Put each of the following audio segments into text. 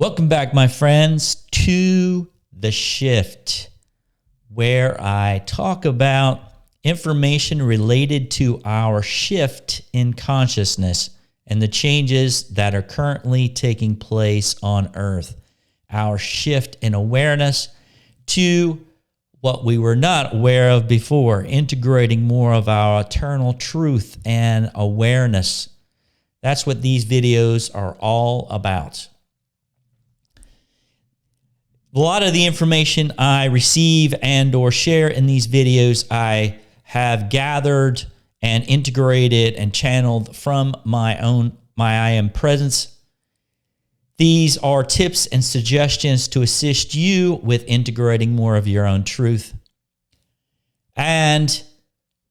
Welcome back, my friends, to The Shift, where I talk about information related to our shift in consciousness and the changes that are currently taking place on Earth. Our shift in awareness to what we were not aware of before, integrating more of our eternal truth and awareness. That's what these videos are all about. A lot of the information I receive and or share in these videos I have gathered and integrated and channeled from my I Am presence. These are tips and suggestions to assist you with integrating more of your own truth and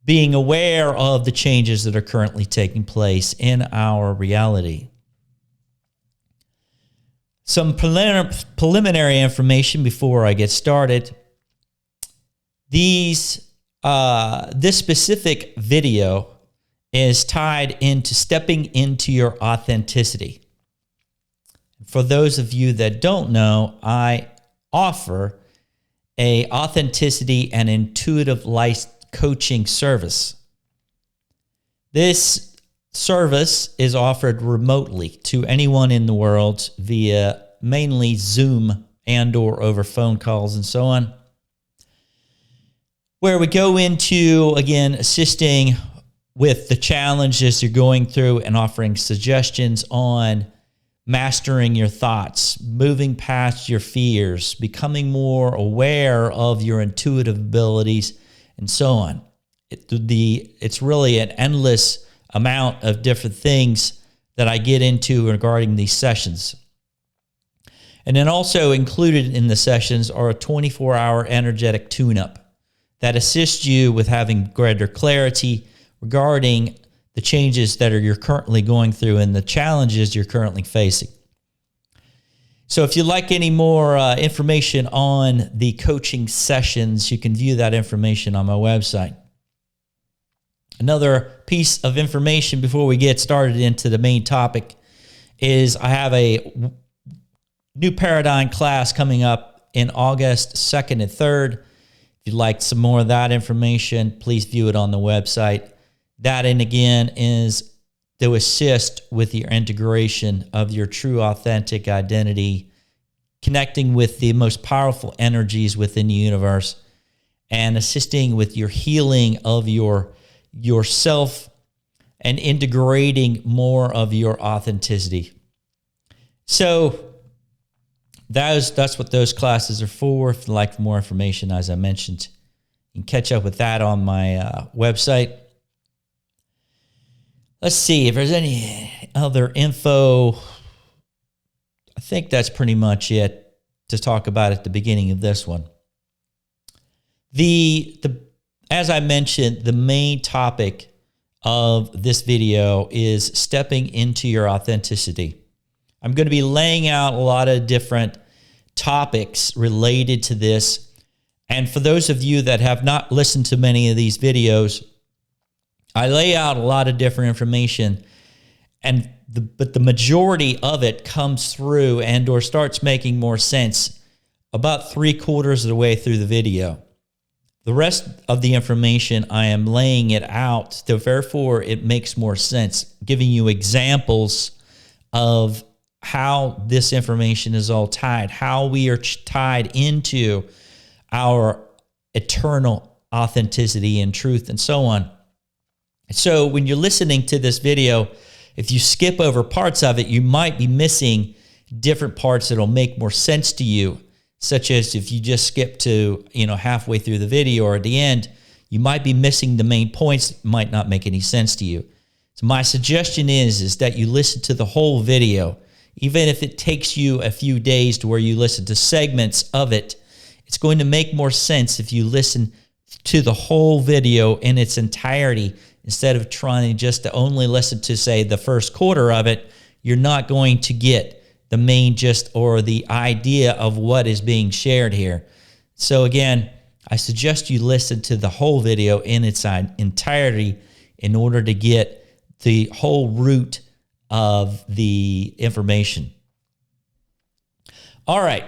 being aware of the changes that are currently taking place in our reality. Some preliminary information before I get started. This specific video is tied into stepping into your authenticity. For those of you that don't know, I offer an authenticity and intuitive life coaching service. This service is offered remotely to anyone in the world via mainly Zoom and or over phone calls and so on, where we go into, again, assisting with the challenges you're going through and offering suggestions on mastering your thoughts, moving past your fears, becoming more aware of your intuitive abilities, and so on. It's really an endless amount of different things that I get into regarding these sessions. And then also included in the sessions are a 24-hour energetic tune-up that assists you with having greater clarity regarding the changes that you're currently going through and the challenges you're currently facing. So if you'd like any more information on the coaching sessions, you can view that information on my website. Another piece of information before we get started into the main topic is I have a new paradigm class coming up in August 2nd and 3rd. If you'd like some more of that information, please view it on the website. That, and again, is to assist with your integration of your true authentic identity, connecting with the most powerful energies within the universe, and assisting with your healing of yourself and integrating more of your authenticity. So that's what those classes are for. If you'd like more information, as I mentioned, you can catch up with that on my website. Let's see if there's any other info. I think that's pretty much it to talk about at the beginning of this one. As I mentioned, the main topic of this video is stepping into your authenticity. I'm going to be laying out a lot of different topics related to this. And for those of you that have not listened to many of these videos, I lay out a lot of different information, but the majority of it comes through and or starts making more sense about 3/4 of the way through the video. The rest of the information, I am laying it out, so therefore it makes more sense, giving you examples of how this information is all tied, how we are tied into our eternal authenticity and truth and so on. So when you're listening to this video, if you skip over parts of it, you might be missing different parts that'll make more sense to you, such as if you just skip to, halfway through the video or at the end, you might be missing the main points that might not make any sense to you. So my suggestion is that you listen to the whole video. Even if it takes you a few days to where you listen to segments of it, it's going to make more sense if you listen to the whole video in its entirety instead of trying just to only listen to, say, the first quarter of it. You're not going to get the main gist or the idea of what is being shared here. So again, I suggest you listen to the whole video in its entirety in order to get the whole root of the information. All right.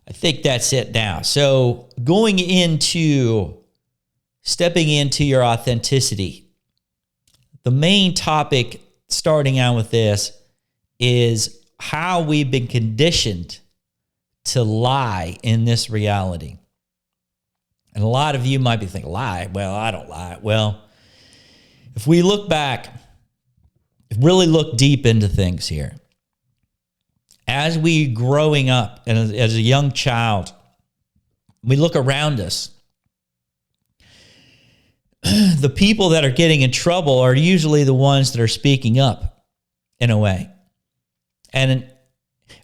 I think that's it now. So stepping into your authenticity, the main topic starting out with this is how we've been conditioned to lie in this reality. And a lot of you might be thinking, lie? Well, I don't lie. Well, if we look back, really look deep into things here. As we growing up and as a young child, we look around us. The people that are getting in trouble are usually the ones that are speaking up in a way. And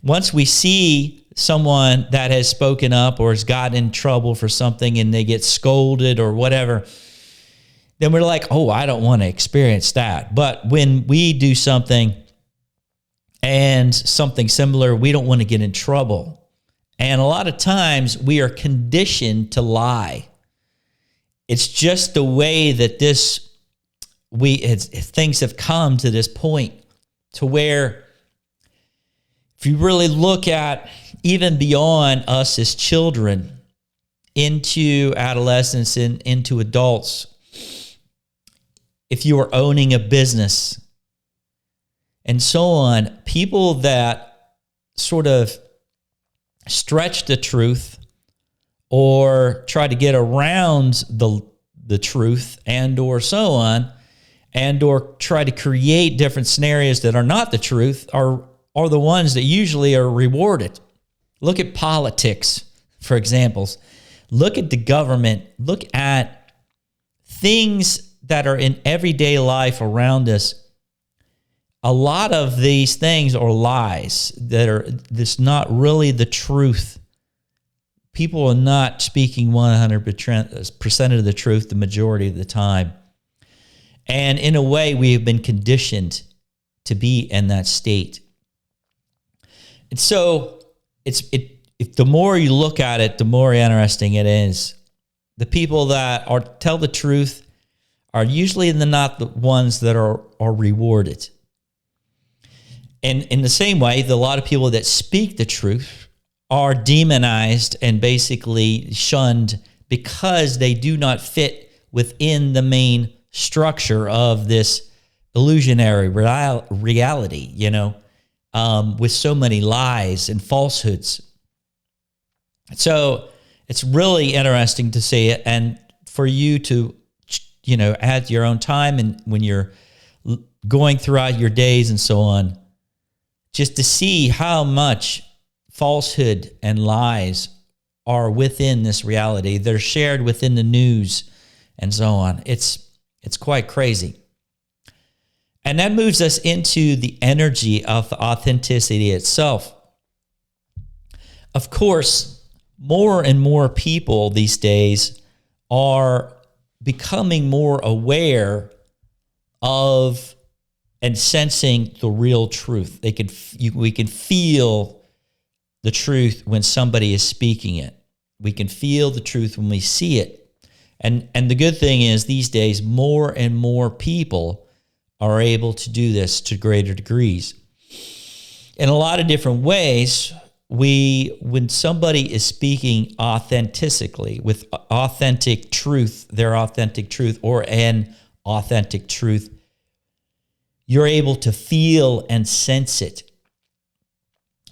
once we see someone that has spoken up or has gotten in trouble for something and they get scolded or whatever, then we're like, oh, I don't want to experience that. But when we do something and something similar, we don't want to get in trouble. And a lot of times we are conditioned to lie. It's just the way that things have come to this point to where if you really look at even beyond us as children into adolescence and into adults, if you are owning a business and so on, people that sort of stretch the truth or try to get around the truth and or so on, and or try to create different scenarios that are not the truth are the ones that usually are rewarded. Look at politics, for examples. Look at the government. Look at things that are in everyday life around us. A lot of these things are lies that's not really the truth. People are not speaking 100% of the truth the majority of the time. And in a way, we have been conditioned to be in that state. And so the more you look at it, the more interesting it is. The people that tell the truth are usually not the ones that are rewarded. And in the same way, a lot of people that speak the truth are demonized and basically shunned because they do not fit within the main structure of this illusionary reality, with so many lies and falsehoods. So it's really interesting to see it, and for you to, at your own time and when you're going throughout your days and so on, just to see how much falsehood and lies are within this reality. They're shared within the news and so on. It's quite crazy. And that moves us into the energy of authenticity itself. Of course, more and more people these days are becoming more aware of and sensing the real truth. We can feel the truth when somebody is speaking it. We can feel the truth when we see it. And the good thing is these days, more and more people are able to do this to greater degrees. In a lot of different ways, when somebody is speaking authentically, with authentic truth, their authentic truth or an authentic truth, you're able to feel and sense it.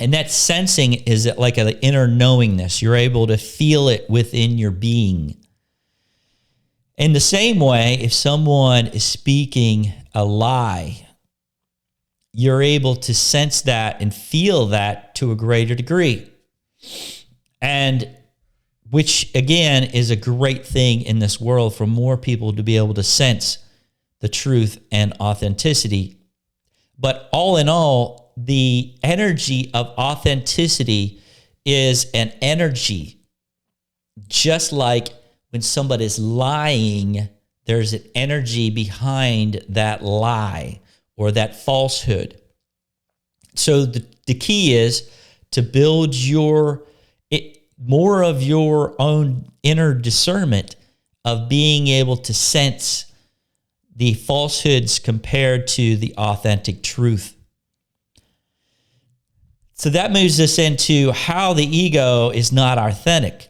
And that sensing is like an inner knowingness. You're able to feel it within your being. In the same way, if someone is speaking a lie, you're able to sense that and feel that to a greater degree. And which, again, is a great thing in this world for more people to be able to sense the truth and authenticity. But all in all, the energy of authenticity is an energy. Just like when somebody's lying, there's an energy behind that lie or that falsehood. So the key is to build more of your own inner discernment of being able to sense the falsehoods compared to the authentic truth. So that moves us into how the ego is not authentic.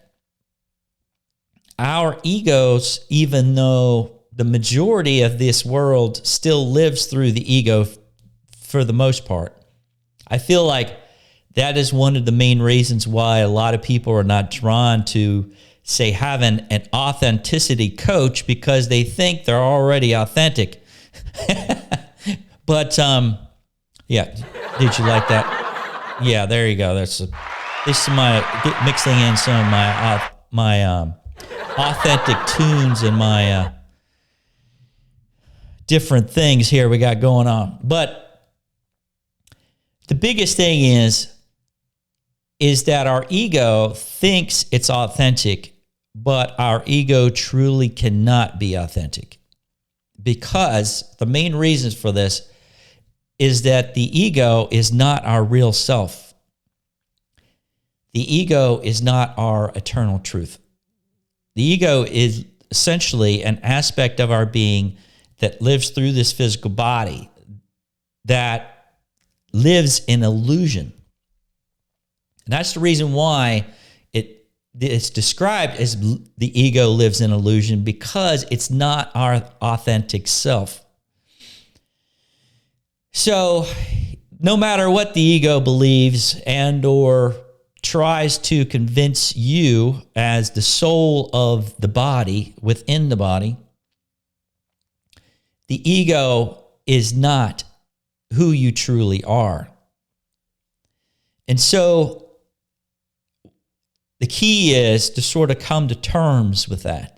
Our egos, even though the majority of this world still lives through the ego for the most part, I feel like that is one of the main reasons why a lot of people are not drawn to, say, having an authenticity coach, because they think they're already authentic. But, yeah, did you like that? Yeah, there you go. This is mixing in some of my authentic tunes and my different things here we got going on. But the biggest thing is that our ego thinks it's authentic, but our ego truly cannot be authentic. Because the main reasons for this is that the ego is not our real self. The ego is not our eternal truth. The ego is essentially an aspect of our being that lives through this physical body, that lives in illusion. And that's the reason why it's described as the ego lives in illusion, because it's not our authentic self. So no matter what the ego believes and or tries to convince you as the soul of the body, within the body, the ego is not who you truly are. And so the key is to sort of come to terms with that.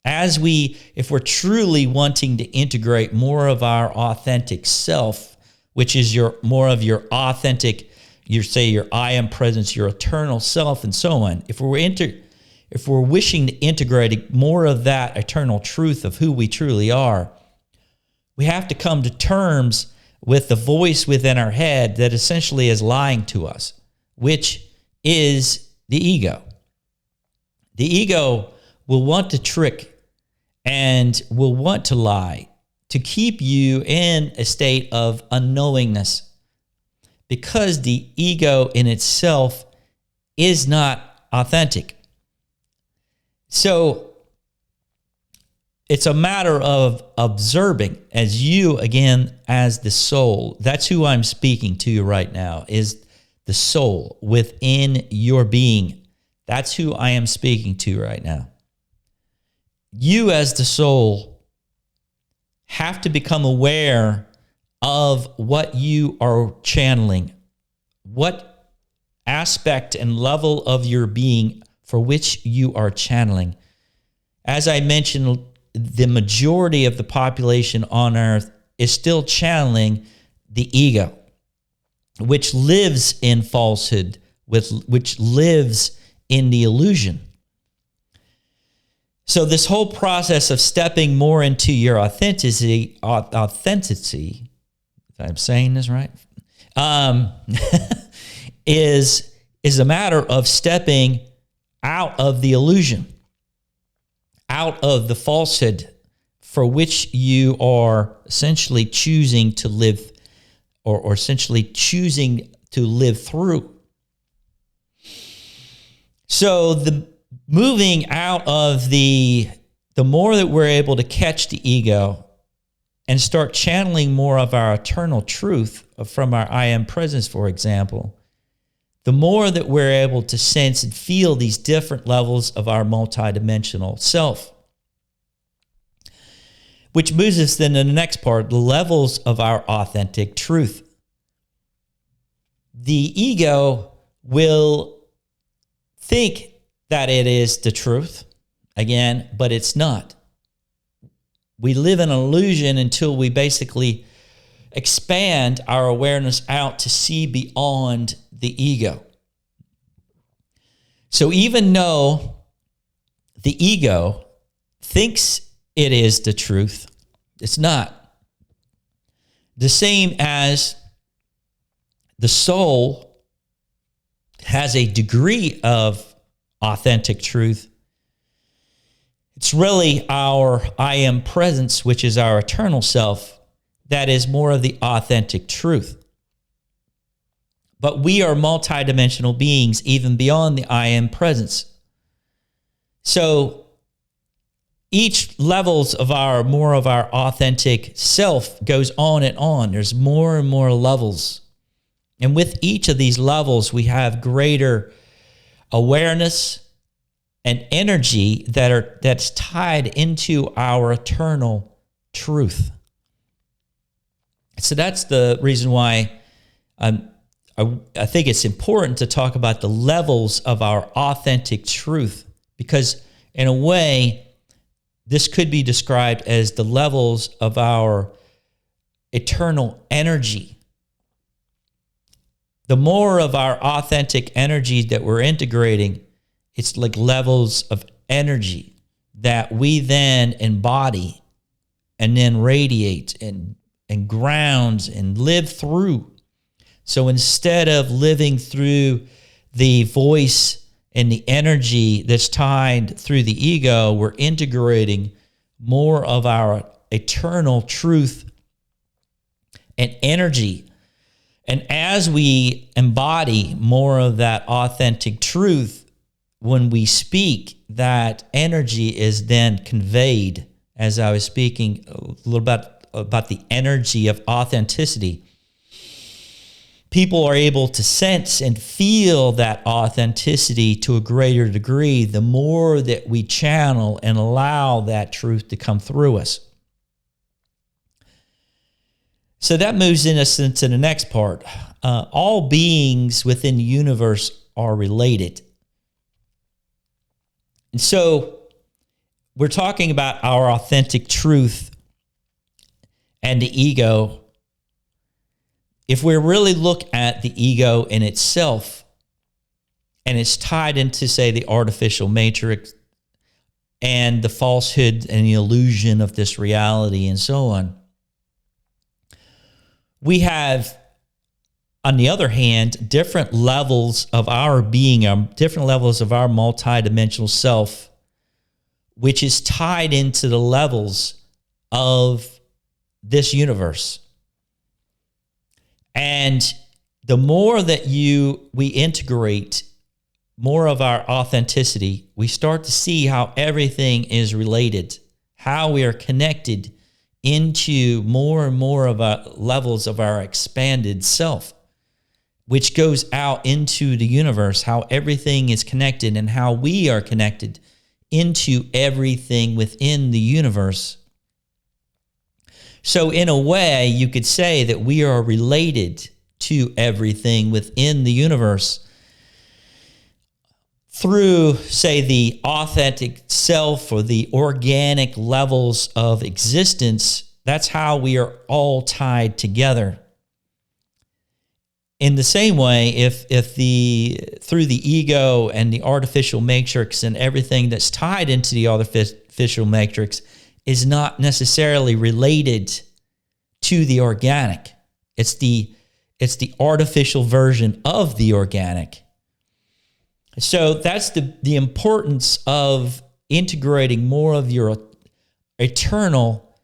If we're truly wanting to integrate more of our authentic self, which is more of your authentic, your I am presence, your eternal self, and so on. If we're wishing to integrate more of that eternal truth of who we truly are, we have to come to terms with the voice within our head that essentially is lying to us, which is the ego. The ego will want to trick and will want to lie to keep you in a state of unknowingness, because the ego in itself is not authentic. So it's a matter of observing as you, again, as the soul. That's who I'm speaking to right now, is the soul within your being. That's who I am speaking to right now. You as the soul have to become aware of what you are channeling, what aspect and level of your being for which you are channeling. As I mentioned, the majority of the population on earth is still channeling the ego, which lives in falsehood, which lives in the illusion. So this whole process of stepping more into your authenticity, if I'm saying this right, is a matter of stepping out of the illusion, out of the falsehood for which you are essentially choosing to live, or essentially choosing to live through. So the moving out of the more that we're able to catch the ego and start channeling more of our eternal truth from our I am presence, for example, the more that we're able to sense and feel these different levels of our multidimensional self. Which moves us then to the next part, the levels of our authentic truth. The ego will think that it is the truth, again, but it's not. We live in an illusion until we basically expand our awareness out to see beyond the ego. So even though the ego thinks it is the truth, it's not. The same as the soul has a degree of authentic truth. It's really our I am presence, which is our eternal self, that is more of the authentic truth. but we are multidimensional beings even beyond the I am presence. So each levels of more of our authentic self goes on and on. There's more and more levels. And with each of these levels, we have greater awareness and energy that's tied into our eternal truth. So that's the reason why I think it's important to talk about the levels of our authentic truth, because in a way, this could be described as the levels of our eternal energy. The more of our authentic energy that we're integrating, it's like levels of energy that we then embody and then radiate and grounds and live through. So instead of living through the voice and the energy that's tied through the ego, we're integrating more of our eternal truth and energy. And as we embody more of that authentic truth, when we speak, that energy is then conveyed, as I was speaking a little about the energy of authenticity. People are able to sense and feel that authenticity to a greater degree the more that we channel and allow that truth to come through us. So that moves us into the next part. All beings within the universe are related. And so we're talking about our authentic truth and the ego. If we really look at the ego in itself, and it's tied into, say, the artificial matrix and the falsehood and the illusion of this reality and so on, we have, on the other hand, different levels of our being, different levels of our multidimensional self, which is tied into the levels of this universe. And the more that we integrate more of our authenticity, we start to see how everything is related, how we are connected into more and more of our levels of our expanded self, which goes out into the universe, how everything is connected and how we are connected into everything within the universe. So in a way, you could say that we are related to everything within the universe through, say, the authentic self or the organic levels of existence. That's how we are all tied together. In the same way, if through the ego and the artificial matrix and everything that's tied into the artificial matrix is not necessarily related to the organic. It's the artificial version of the organic. So that's the importance of integrating more of your eternal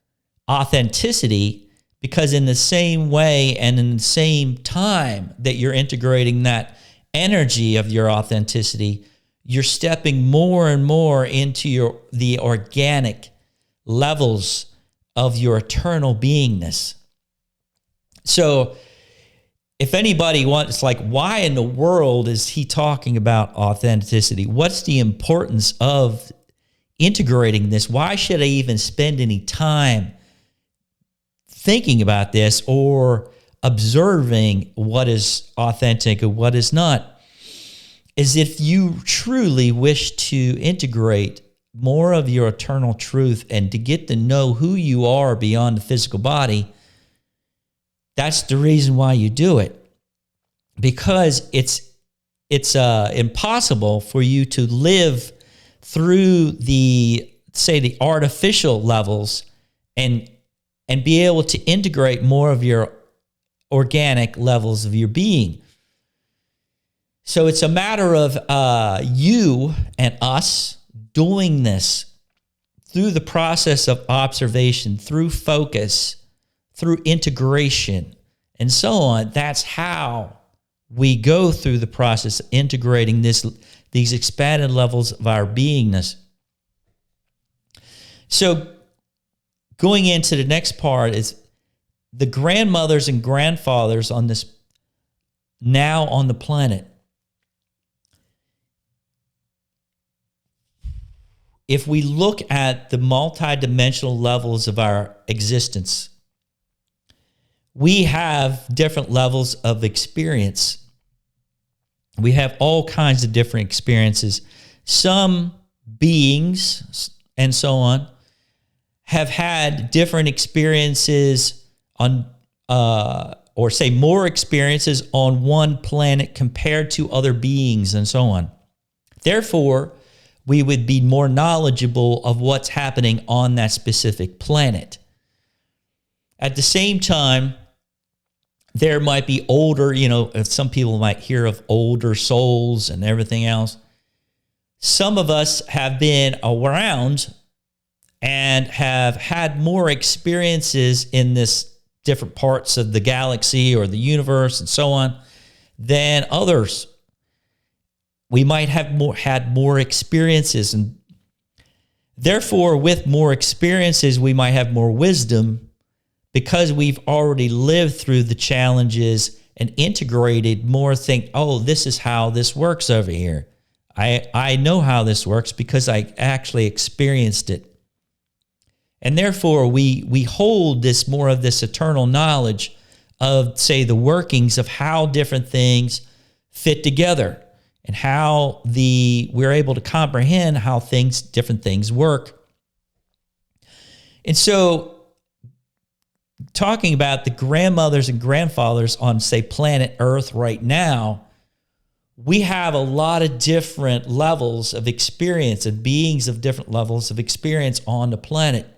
authenticity, because in the same way and in the same time that you're integrating that energy of your authenticity, you're stepping more and more into the organic levels of your eternal beingness. So if anybody wants, like, why in the world is he talking about authenticity? What's the importance of integrating this? Why should I even spend any time thinking about this or observing what is authentic and what is not? Is if you truly wish to integrate more of your eternal truth and to get to know who you are beyond the physical body, that's the reason why you do it. Because it's impossible for you to live through the artificial levels and be able to integrate more of your organic levels of your being. So it's a matter of you and us doing this through the process of observation, through focus, through integration, and so on. That's how we go through the process of integrating these expanded levels of our beingness. So going into the next part is the grandmothers and grandfathers on this now on the planet. If we look at the multidimensional levels of our existence, we have different levels of experience. We have all kinds of different experiences. Some beings and so on have had different experiences on, or say more experiences on one planet compared to other beings and so on. Therefore, we would be more knowledgeable of what's happening on that specific planet. At the same time, there might be older, some people might hear of older souls and everything else. Some of us have been around and have had more experiences in this different parts of the galaxy or the universe and so on than others. We might have had more experiences, and therefore with more experiences, we might have more wisdom because we've already lived through the challenges and integrated more things. Oh, this is how this works over here. I know how this works because I actually experienced it. And therefore, we hold this more of this eternal knowledge of, say, the workings of how different things fit together and how we're able to comprehend how different things work. And so, talking about the grandmothers and grandfathers on, say, planet Earth right now, we have a lot of different levels of experience and beings of different levels of experience on the planet.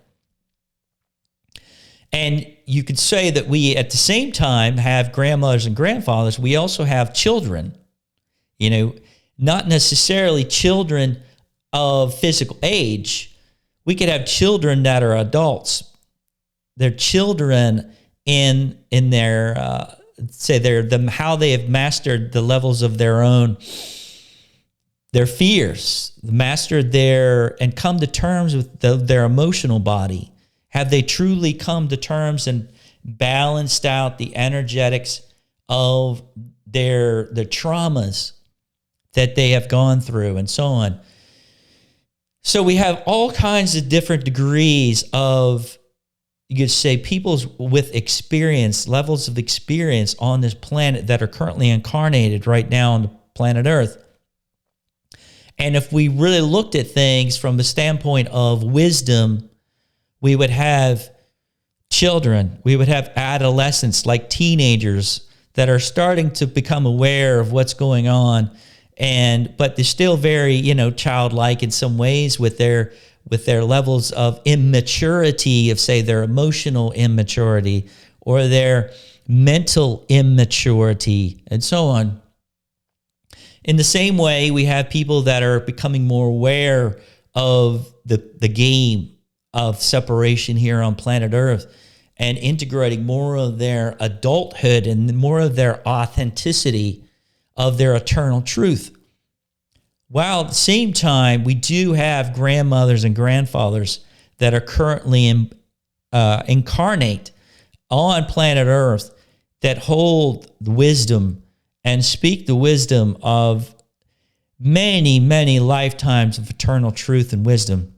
And you could say that we, at the same time, have grandmothers and grandfathers. We also have children, not necessarily children of physical age. We could have children that are adults. They're children in their, how they have mastered the levels of their fears, mastered and come to terms with their emotional body. Have they truly come to terms and balanced out the energetics of their traumas that they have gone through and so on? So we have all kinds of different degrees of, you could say, people with experience, levels of experience on this planet that are currently incarnated right now on the planet Earth. And if we really looked at things from the standpoint of wisdom, we would have children, we would have adolescents, like teenagers that are starting to become aware of what's going on, but they're still very, childlike in some ways with their levels of immaturity, of, say, their emotional immaturity or their mental immaturity and so on. In the same way, we have people that are becoming more aware of the game of separation here on planet Earth and integrating more of their adulthood and more of their authenticity of their eternal truth. While at the same time, we do have grandmothers and grandfathers that are currently incarnate on planet Earth that hold the wisdom and speak the wisdom of many, many lifetimes of eternal truth and wisdom.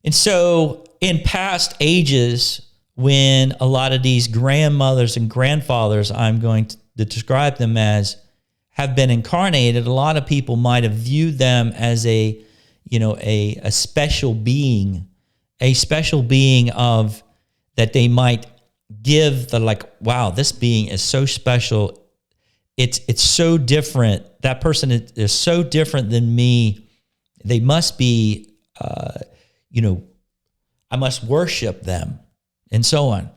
And so in past ages, when a lot of these grandmothers and grandfathers, I'm going to describe them as, have been incarnated, a lot of people might have viewed them as a special being of that they might give wow, this being is so special. It's so different. That person is so different than me. They must be, I must worship them and so on.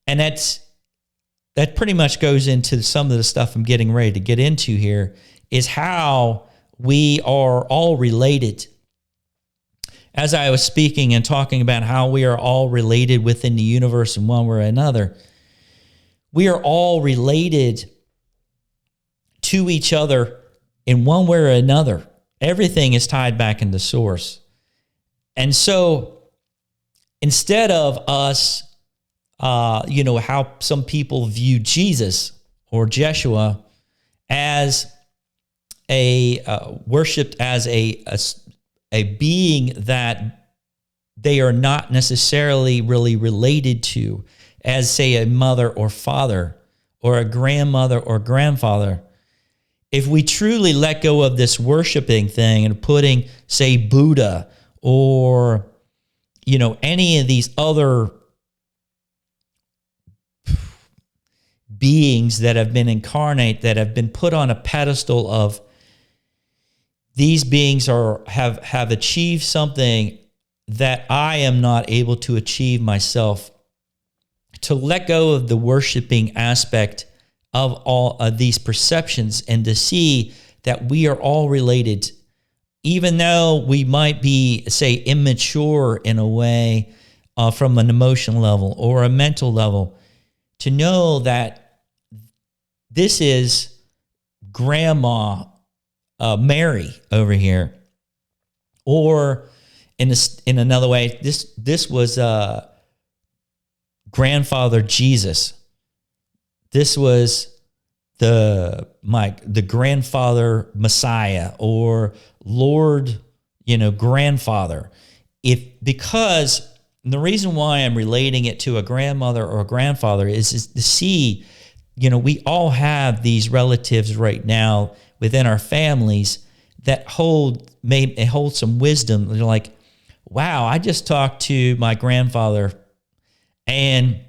And that pretty much goes into some of the stuff I'm getting ready to get into here, is how we are all related. As I was speaking and talking about how we are all related within the universe in one way or another, we are all related to each other in one way or another. Everything is tied back into source. And so instead of us, how some people view Jesus or Jeshua as worshipped as a being that they are not necessarily really related to, as say a mother or father or a grandmother or grandfather. If we truly let go of this worshiping thing and putting, say, Buddha or, any of these other beings that have been incarnate, that have been put on a pedestal of these beings have achieved something that I am not able to achieve myself, to let go of the worshiping aspect of all of these perceptions and to see that we are all related, even though we might be, say, immature in a way from an emotional level or a mental level, to know that this is Grandma Mary over here, or in another way, this was Grandfather Jesus. This was the grandfather Messiah or Lord, grandfather. Because the reason why I'm relating it to a grandmother or a grandfather is to see, we all have these relatives right now within our families that hold some wisdom. They're like, wow, I just talked to my grandfather and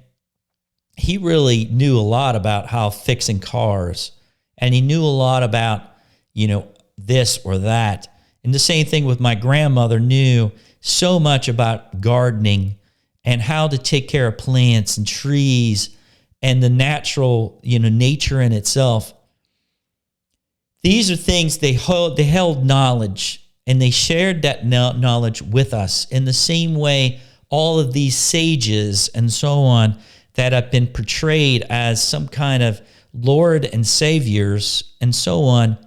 he really knew a lot about how fixing cars, and he knew a lot about, this or that. And the same thing with my grandmother, knew so much about gardening and how to take care of plants and trees and the natural, nature in itself. These are things they held knowledge, and they shared that knowledge with us in the same way all of these sages and so on that have been portrayed as some kind of Lord and saviors and so on.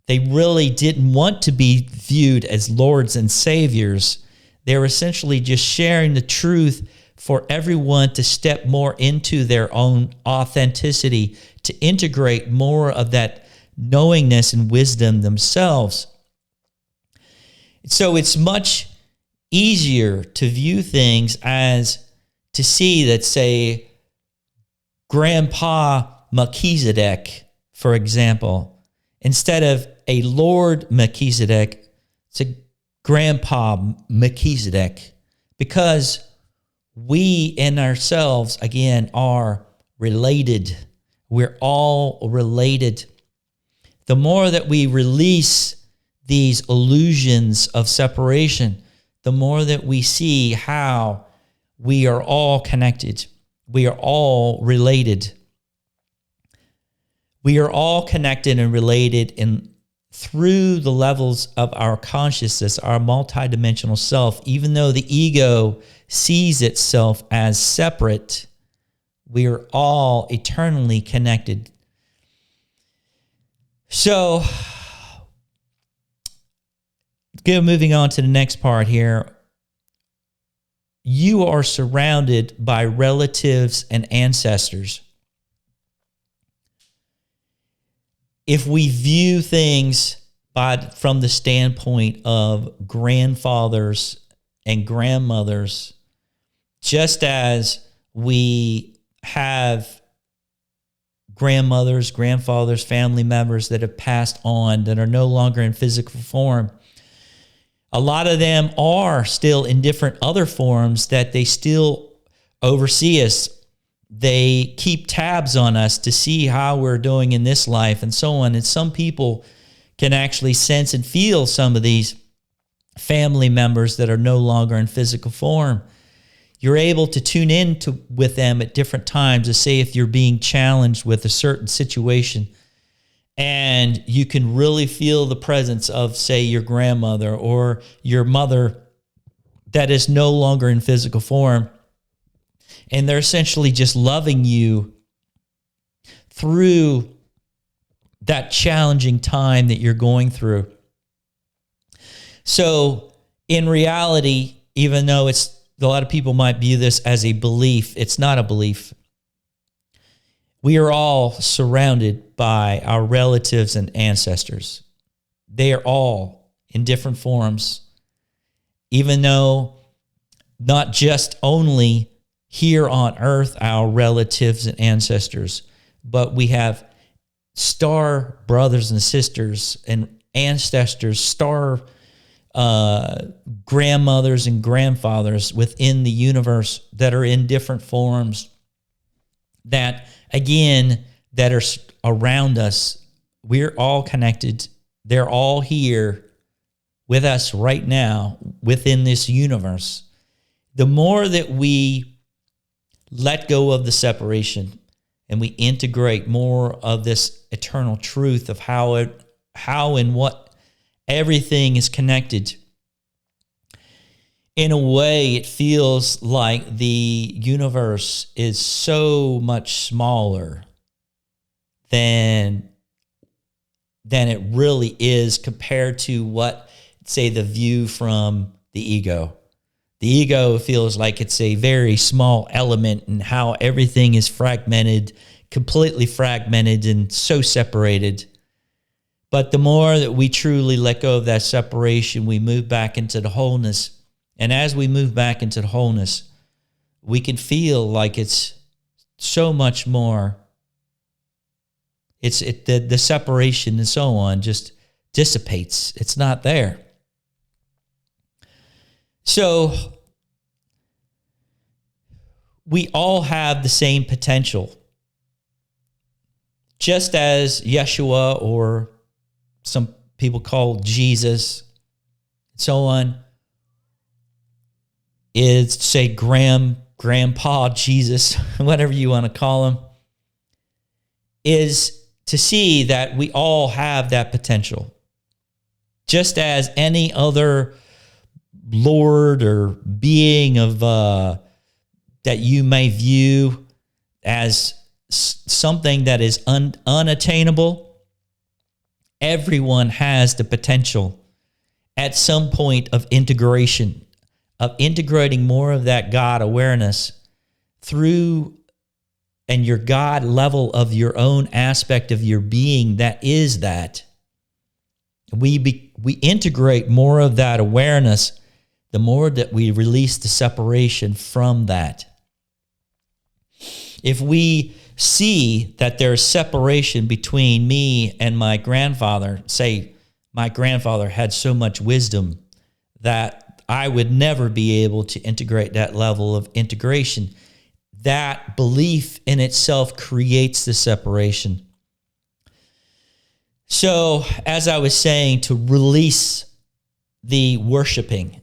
They really didn't want to be viewed as lords and saviors. They were essentially just sharing the truth for everyone to step more into their own authenticity, to integrate more of that knowingness and wisdom themselves. So it's much easier to view things as to see that, say, Grandpa Melchizedek, for example, instead of a Lord Melchizedek, it's a Grandpa Melchizedek, because we in ourselves, again, are related. We're all related. The more that we release these illusions of separation, the more that we see how we are all connected. We are all related. We are all connected and related through the levels of our consciousness, our multidimensional self. Even though the ego sees itself as separate, we are all eternally connected. So, moving on to the next part here. You are surrounded by relatives and ancestors. If we view things from the standpoint of grandfathers and grandmothers, just as we have grandmothers, grandfathers, family members that have passed on, that are no longer in physical form, a lot of them are still in different other forms that they still oversee us. They keep tabs on us to see how we're doing in this life and so on. And some people can actually sense and feel some of these family members that are no longer in physical form. You're able to tune in with them at different times to say if you're being challenged with a certain situation. And you can really feel the presence of, say, your grandmother or your mother that is no longer in physical form. And they're essentially just loving you through that challenging time that you're going through. So in reality, even though a lot of people might view this as a belief, it's not a belief. We are all surrounded by our relatives and ancestors. They are all in different forms, even though not just only here on earth, our relatives and ancestors, but we have star brothers and sisters and ancestors, star grandmothers and grandfathers within the universe that are in different forms that, again, that are around us. We're all connected. They're all here with us right now within this universe. The more that we let go of the separation and we integrate more of this eternal truth of how and what everything is connected, in a way, it feels like the universe is so much smaller than it really is compared to what, say, the view from the ego. The ego feels like it's a very small element in how everything is fragmented, completely fragmented and so separated. But the more that we truly let go of that separation, we move back into the wholeness. And as we move back into the wholeness, we can feel like it's so much more. The separation and so on just dissipates. It's not there. So we all have the same potential. Just as Yeshua, or some people call Jesus, so on, is, say, Grandpa Jesus, whatever you want to call him, is to see that we all have that potential. Just as any other Lord or being of that you may view as something that is unattainable, everyone has the potential at some point of integration, of integrating more of that God awareness through and your God level of your own aspect of your being that is that. We integrate more of that awareness, the more that we release the separation from that. If we see that there's separation between me and my grandfather, say my grandfather had so much wisdom that I would never be able to integrate that level of integration, that belief in itself creates the separation. So, as I was saying, to release the worshiping,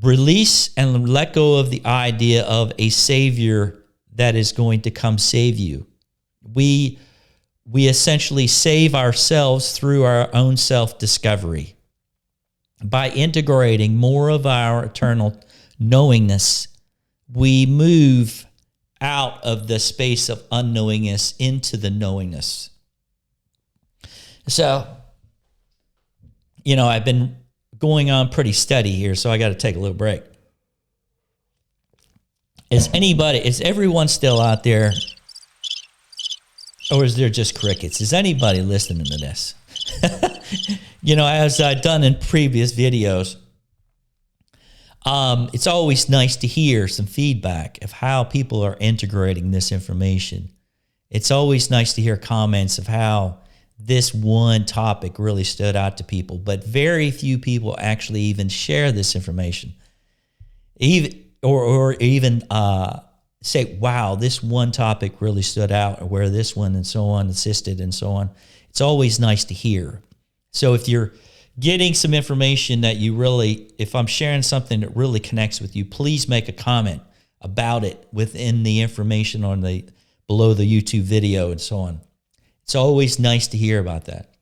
release and let go of the idea of a savior that is going to come save you. We essentially save ourselves through our own self-discovery. By integrating more of our eternal knowingness, we move out of the space of unknowingness into the knowingness. So, I've been going on pretty steady here, so I got to take a little break. Is everyone still out there, or is there just crickets? Is anybody listening to this? As I've done in previous videos, it's always nice to hear some feedback of how people are integrating this information. It's always nice to hear comments of how this one topic really stood out to people, but very few people actually even share this information. Even say, wow, this one topic really stood out, or where this one and so on assisted and so on. It's always nice to hear. So if you're getting some information that if I'm sharing something that really connects with you, please make a comment about it within the information below the YouTube video and so on. It's always nice to hear about that.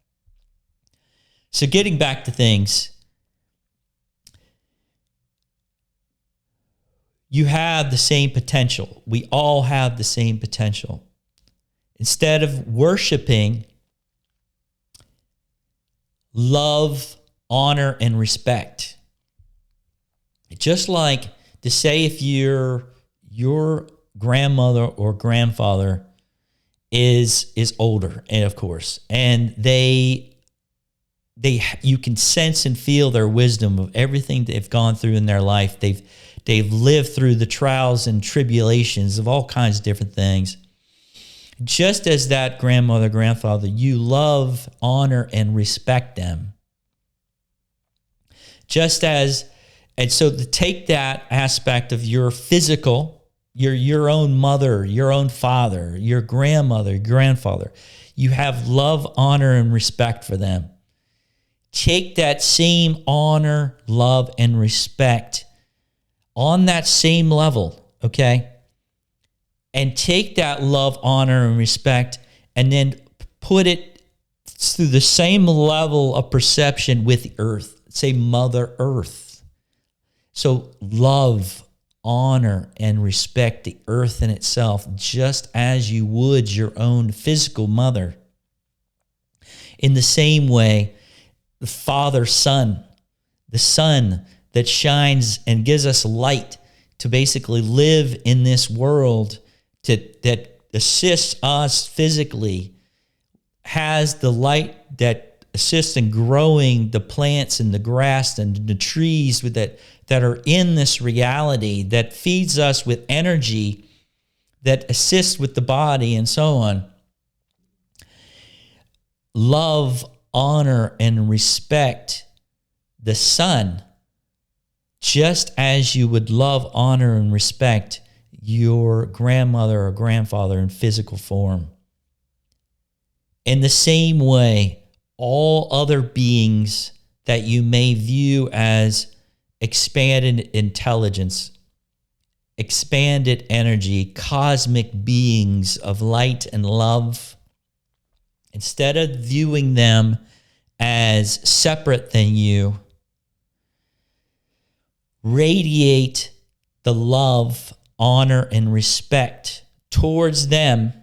So getting back to things, you have the same potential. We all have the same potential. Instead of worshiping, love, honor, and respect. Just like to say if your grandmother or grandfather is older, and of course, and you can sense and feel their wisdom of everything they've gone through in their life. They've lived through the trials and tribulations of all kinds of different things. Just as that grandmother, grandfather, you love, honor, and respect them. And so to take that aspect of your physical, your own mother, your own father, your grandmother, grandfather, you have love, honor, and respect for them. Take that same honor, love, and respect on that same level, okay? And take that love, honor, and respect and then put it through the same level of perception with the earth. Say Mother Earth. So love, honor, and respect the earth in itself just as you would your own physical mother. In the same way, the Father, Son, the sun that shines and gives us light to basically live in this world that assists us physically, has the light that assists in growing the plants and the grass and the trees that are in this reality, that feeds us with energy, that assists with the body and so on. Love, honor, and respect the sun just as you would love, honor, and respect your grandmother or grandfather in physical form. In the same way, all other beings that you may view as expanded intelligence, expanded energy, cosmic beings of light and love, instead of viewing them as separate than you, radiate the love, honor, and respect towards them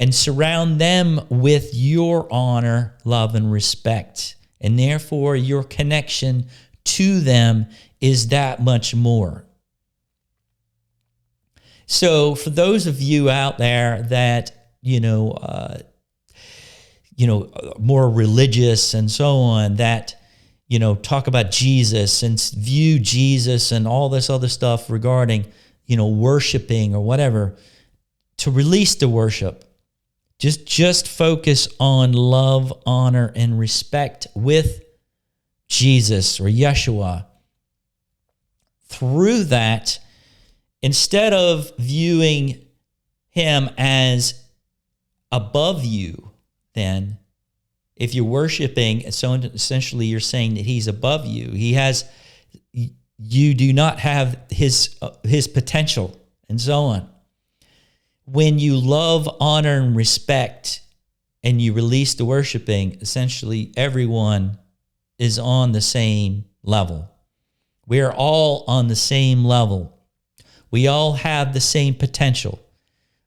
and surround them with your honor, love, and respect. And therefore, your connection to them is that much more. So for those of you out there that, more religious and so on, that, talk about Jesus and view Jesus and all this other stuff regarding, worshiping or whatever, to release the worship. Just focus on love, honor, and respect with Jesus or Yeshua. Through that, instead of viewing him as above you, then, if you're worshiping, so essentially you're saying that he's above you. You do not have his potential, and so on. When you love, honor, and respect, and you release the worshiping, essentially everyone is on the same level. We are all on the same level. We all have the same potential.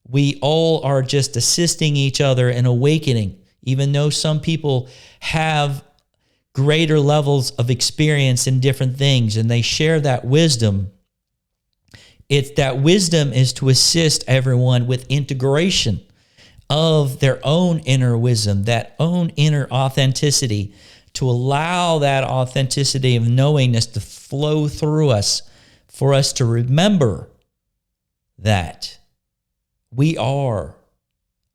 We all are just assisting each other in awakening, even though some people have greater levels of experience in different things and they share that wisdom. That wisdom is to assist everyone with integration of their own inner wisdom, that own inner authenticity, to allow that authenticity of knowingness to flow through us, for us to remember that we are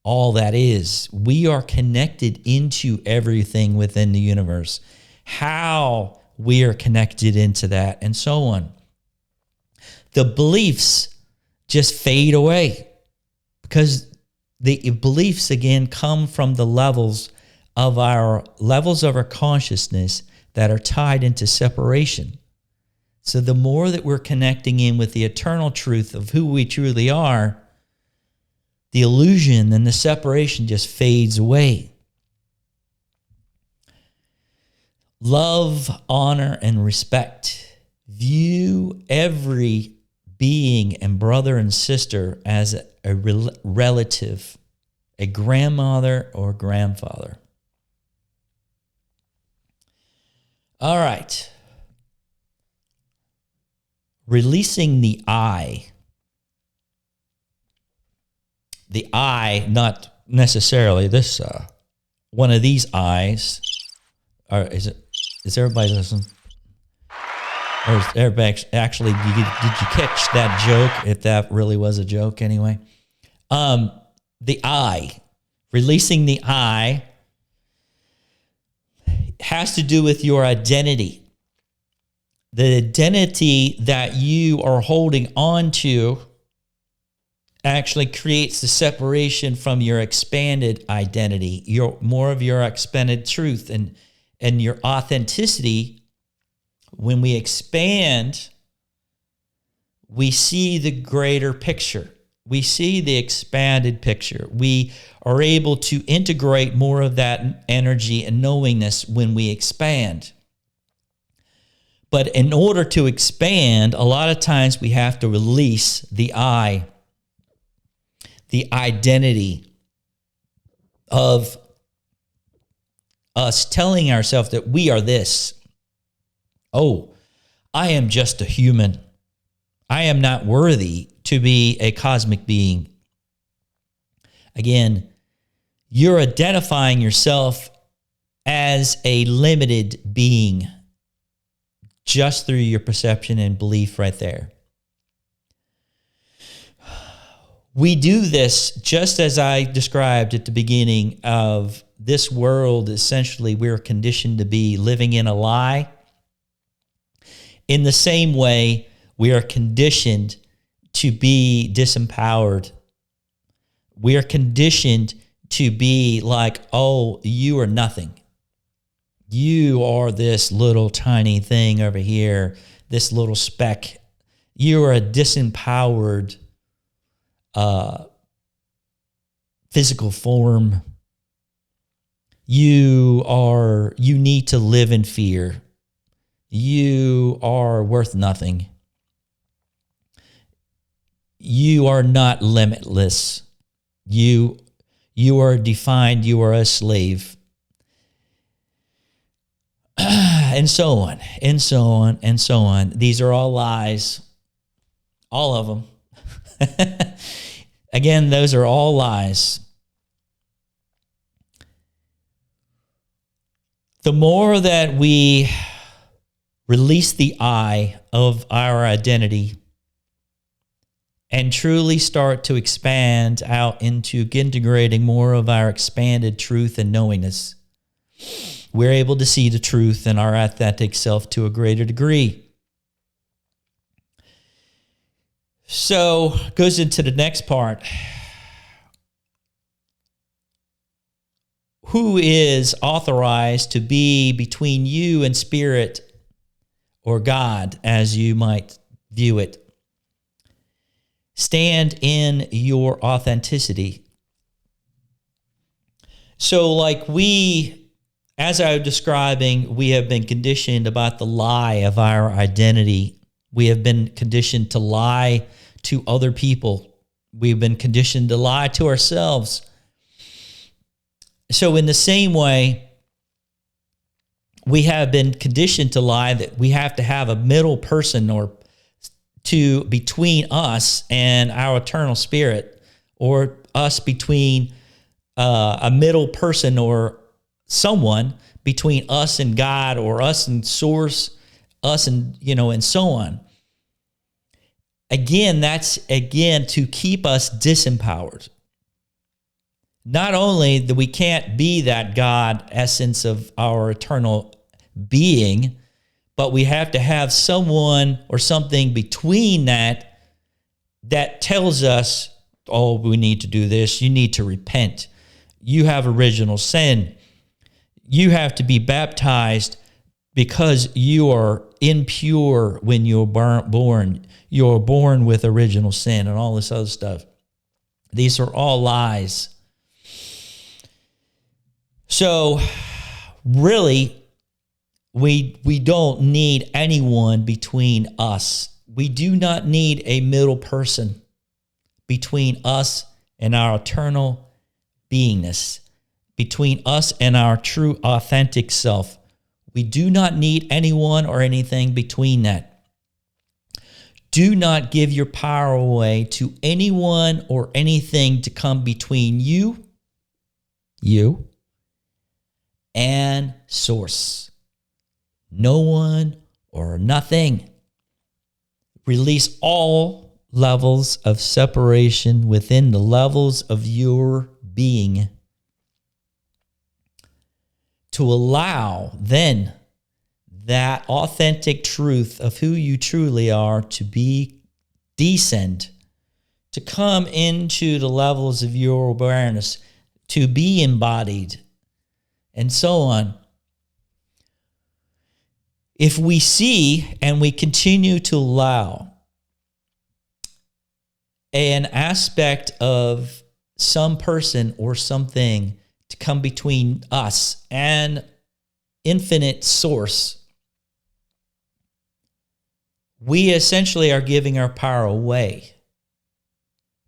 all that is. We are connected into everything within the universe. How we are connected into that, and so on. The beliefs just fade away because the beliefs, again, come from the levels of our consciousness that are tied into separation. So the more that we're connecting in with the eternal truth of who we truly are, the illusion and the separation just fades away. Love, honor, and respect. View every being and brother and sister as a relative, a grandmother or grandfather. All right. Releasing the I. The I, not necessarily this, one of these eyes. Or is everybody listening? Or is everybody actually, did you catch that joke? If that really was a joke anyway. The I, releasing the I, has to do with your identity. The identity that you are holding on to actually creates the separation from your expanded identity, more of your expanded truth and your authenticity. When we expand, we see the greater picture. We see the expanded picture. We are able to integrate more of that energy and knowingness when we expand. But in order to expand, a lot of times we have to release the I, the identity of us telling ourselves that we are this. Oh, I am just a human. I am not worthy to be a cosmic being. Again, you're identifying yourself as a limited being just through your perception and belief right there. We do this just as I described at the beginning of this world. Essentially, we're conditioned to be living in a lie. In the same way, we are conditioned to be disempowered. We are conditioned to be like, oh, you are nothing. You are this little tiny thing over here, this little speck. You are a disempowered physical form. You need to live in fear. You are worth nothing. You are not limitless. You are defined. You are a slave. And so on, and so on, and so on. These are all lies. All of them. Again, those are all lies. The more that we release the I of our identity and truly start to expand out into integrating more of our expanded truth and knowingness, we're able to see the truth in our authentic self to a greater degree. So, goes into the next part. Who is authorized to be between you and spirit or God, as you might view it? Stand in your authenticity. So like as I was describing, we have been conditioned about the lie of our identity. We have been conditioned to lie to other people. We've been conditioned to lie to ourselves. So in the same way, we have been conditioned to lie that we have to have a middle person or two between us and our eternal spirit, or us between a middle person or someone between us and God, or us and source, us and, and so on. Again, that's to keep us disempowered. Not only that we can't be that God essence of our eternal being, but we have to have someone or something between that tells us, oh, we need to do this. You need to repent. You have original sin. You have to be baptized because you are impure when you're born. You're born with original sin and all this other stuff. These are all lies. So really, we don't need anyone between us. We do not need a middle person between us and our eternal beingness, between us and our true authentic self. We do not need anyone or anything between that. Do not give your power away to anyone or anything to come between you and source. No one or nothing. Release all levels of separation within the levels of your being to allow then that authentic truth of who you truly are to be descend, to come into the levels of your awareness, to be embodied, and so on. If we see and we continue to allow an aspect of some person or something to come between us and infinite source, we essentially are giving our power away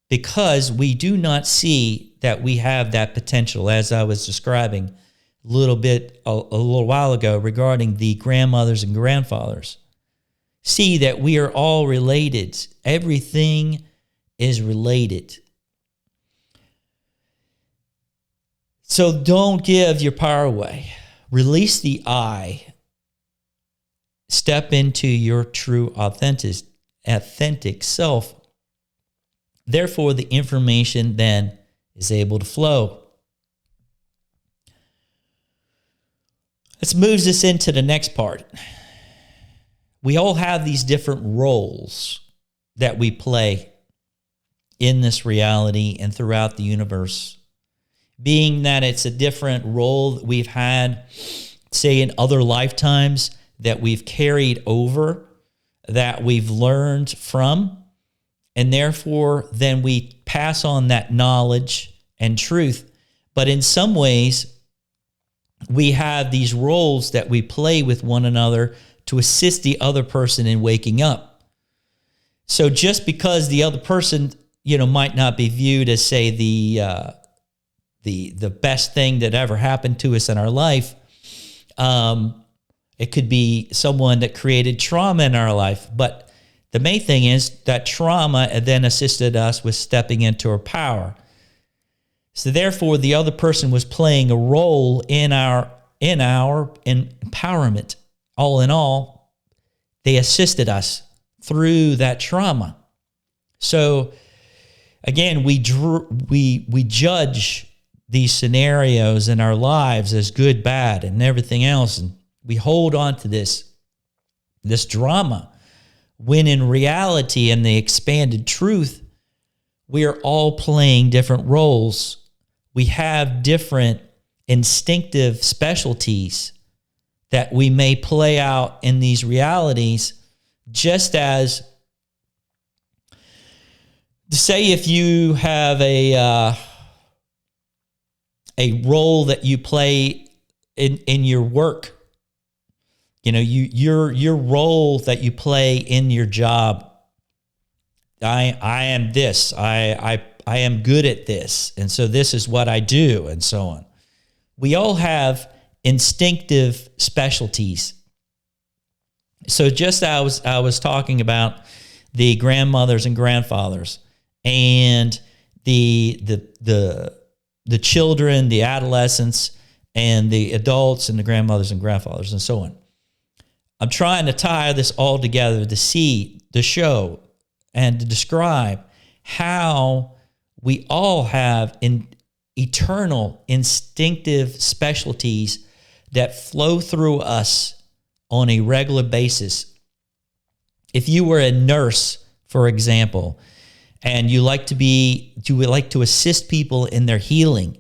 because we do not see that we have that potential, as I was describing a little while ago regarding the grandmothers and grandfathers. See that we are all related. Everything is related. So don't give your power away. Release the I. Step into your true authentic self. Therefore, the information then is able to flow. Let's move this into the next part. We all have these different roles that we play in this reality and throughout the universe. Being that it's a different role that we've had, say, in other lifetimes that we've carried over, that we've learned from, and therefore then we pass on that knowledge and truth. But in some ways, we have these roles that we play with one another to assist the other person in waking up. So just because the other person, might not be viewed as, say, the best thing that ever happened to us in our life, it could be someone that created trauma in our life. But the main thing is that trauma then assisted us with stepping into our power. So therefore, the other person was playing a role in our empowerment. All in all, they assisted us through that trauma. So again, we judge these scenarios in our lives as good, bad, and everything else, and we hold on to this drama, when in reality and the expanded truth, we are all playing different roles. We have different instinctive specialties that we may play out in these realities, just as, say, if you have a role that you play in your work, your role that you play in your job. I am this. I am good at this, and so this is what I do, and so on. We all have instinctive specialties. So just as I was talking about the grandmothers and grandfathers, and the children, the adolescents, and the adults, and the grandmothers and grandfathers, and so on. I'm trying to tie this all together to show and to describe how we all have eternal instinctive specialties that flow through us on a regular basis. If you were a nurse, for example, and you would like to assist people in their healing,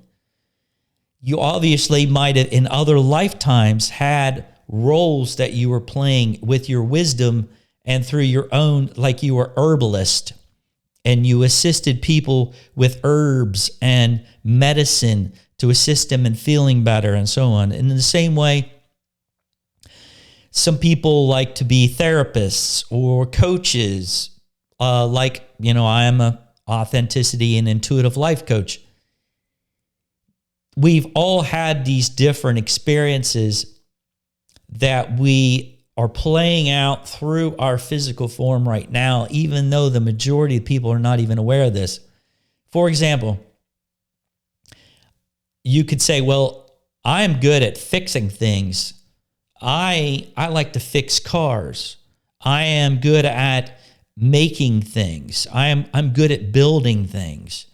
you obviously might have in other lifetimes had roles that you were playing with your wisdom and through your own, like you were herbalist and you assisted people with herbs and medicine to assist them in feeling better and so on. And in the same way, some people like to be therapists or coaches, I am a authenticity and intuitive life coach. we've all had these different experiences that we are playing out through our physical form right now, even though the majority of people are not even aware of this. For example, you could say, well, I'm good at fixing things. I like to fix cars. I am good at making things. I'm good at building things.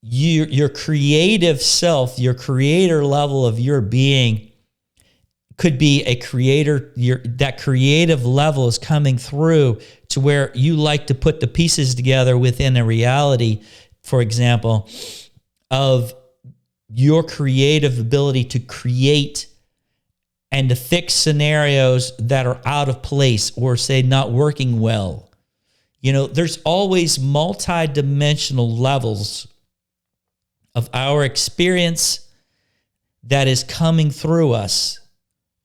Your creative self, your creator level of your being could be a creator. That creative level is coming through to where you like to put the pieces together within a reality, for example, of your creative ability to create and to fix scenarios that are out of place or, say, not working well. There's always multi-dimensional levels of our experience that is coming through us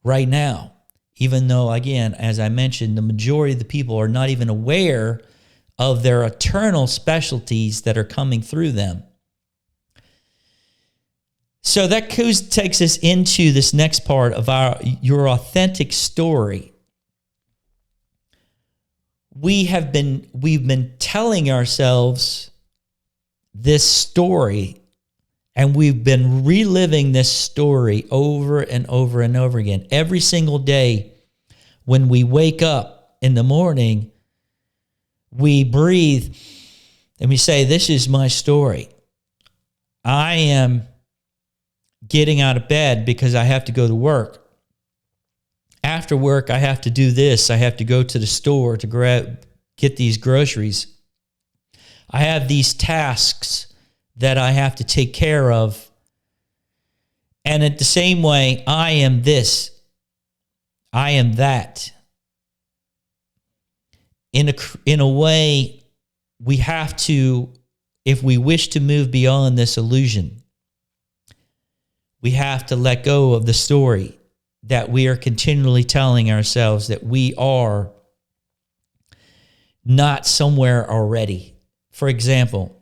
right now, even though, again, as I mentioned, the majority of the people are not even aware of their eternal specialties that are coming through them. So that takes us into this next part of your authentic story. We've been telling ourselves this story, and we've been reliving this story over and over and over again. Every single day when we wake up in the morning, we breathe and we say, this is my story. I am getting out of bed because I have to go to work. After work, I have to do this. I have to go to the store to get these groceries. I have these tasks that I have to take care of. And in the same way, I am this. I am that. In a way, we have to, if we wish to move beyond this illusion, we have to let go of the story that we are continually telling ourselves that we are not somewhere already. For example,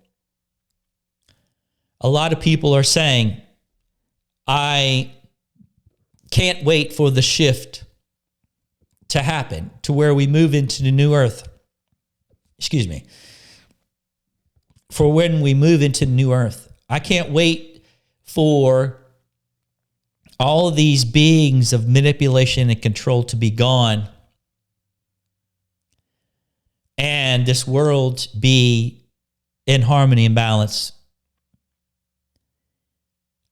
a lot of people are saying, I can't wait for the shift to happen to where we move into the new earth. For when we move into the new earth. I can't wait for all of these beings of manipulation and control to be gone and this world be in harmony and balance.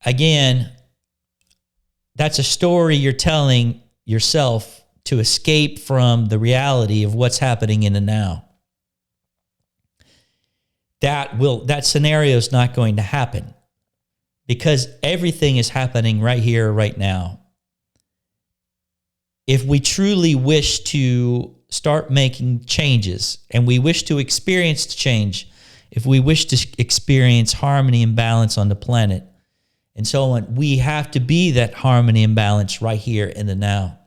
Again, that's a story you're telling yourself to escape from the reality of what's happening in the now. That scenario is not going to happen because everything is happening right here, right now. If we truly wish to start making changes and we wish to experience change, if we wish to experience harmony and balance on the planet and so on, we have to be that harmony and balance right here in the now.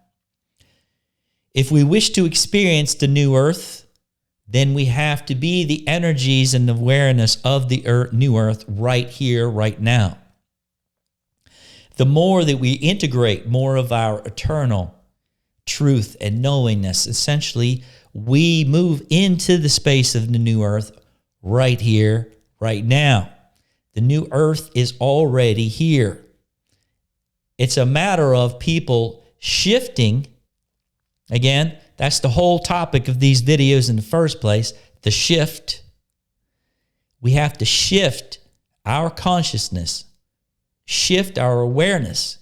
If we wish to experience the new earth, then we have to be the energies and awareness of the new earth right here, right now. The more that we integrate more of our eternal truth and knowingness, essentially, we move into the space of the new earth right here, right now. The new earth is already here. It's a matter of people shifting. Again, that's the whole topic of these videos in the first place, the shift. We have to shift our consciousness, shift our awareness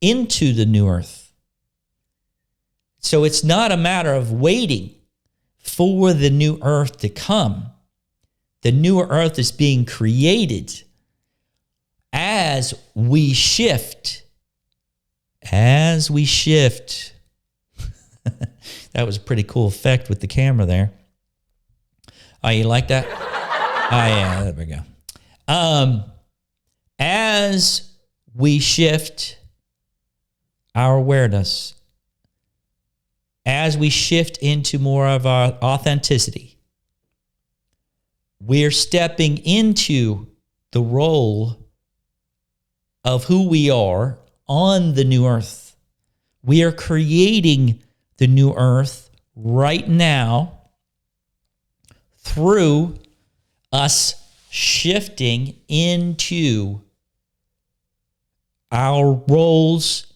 into the new earth. So it's not a matter of waiting for the new earth to come. The new earth is being created as we shift. As we shift. That was a pretty cool effect with the camera there. Oh, you like that? Oh, yeah, there we go. As we shift our awareness, as we shift into more of our authenticity, we're stepping into the role of who we are on the new earth. We are creating the new earth right now through us shifting into our roles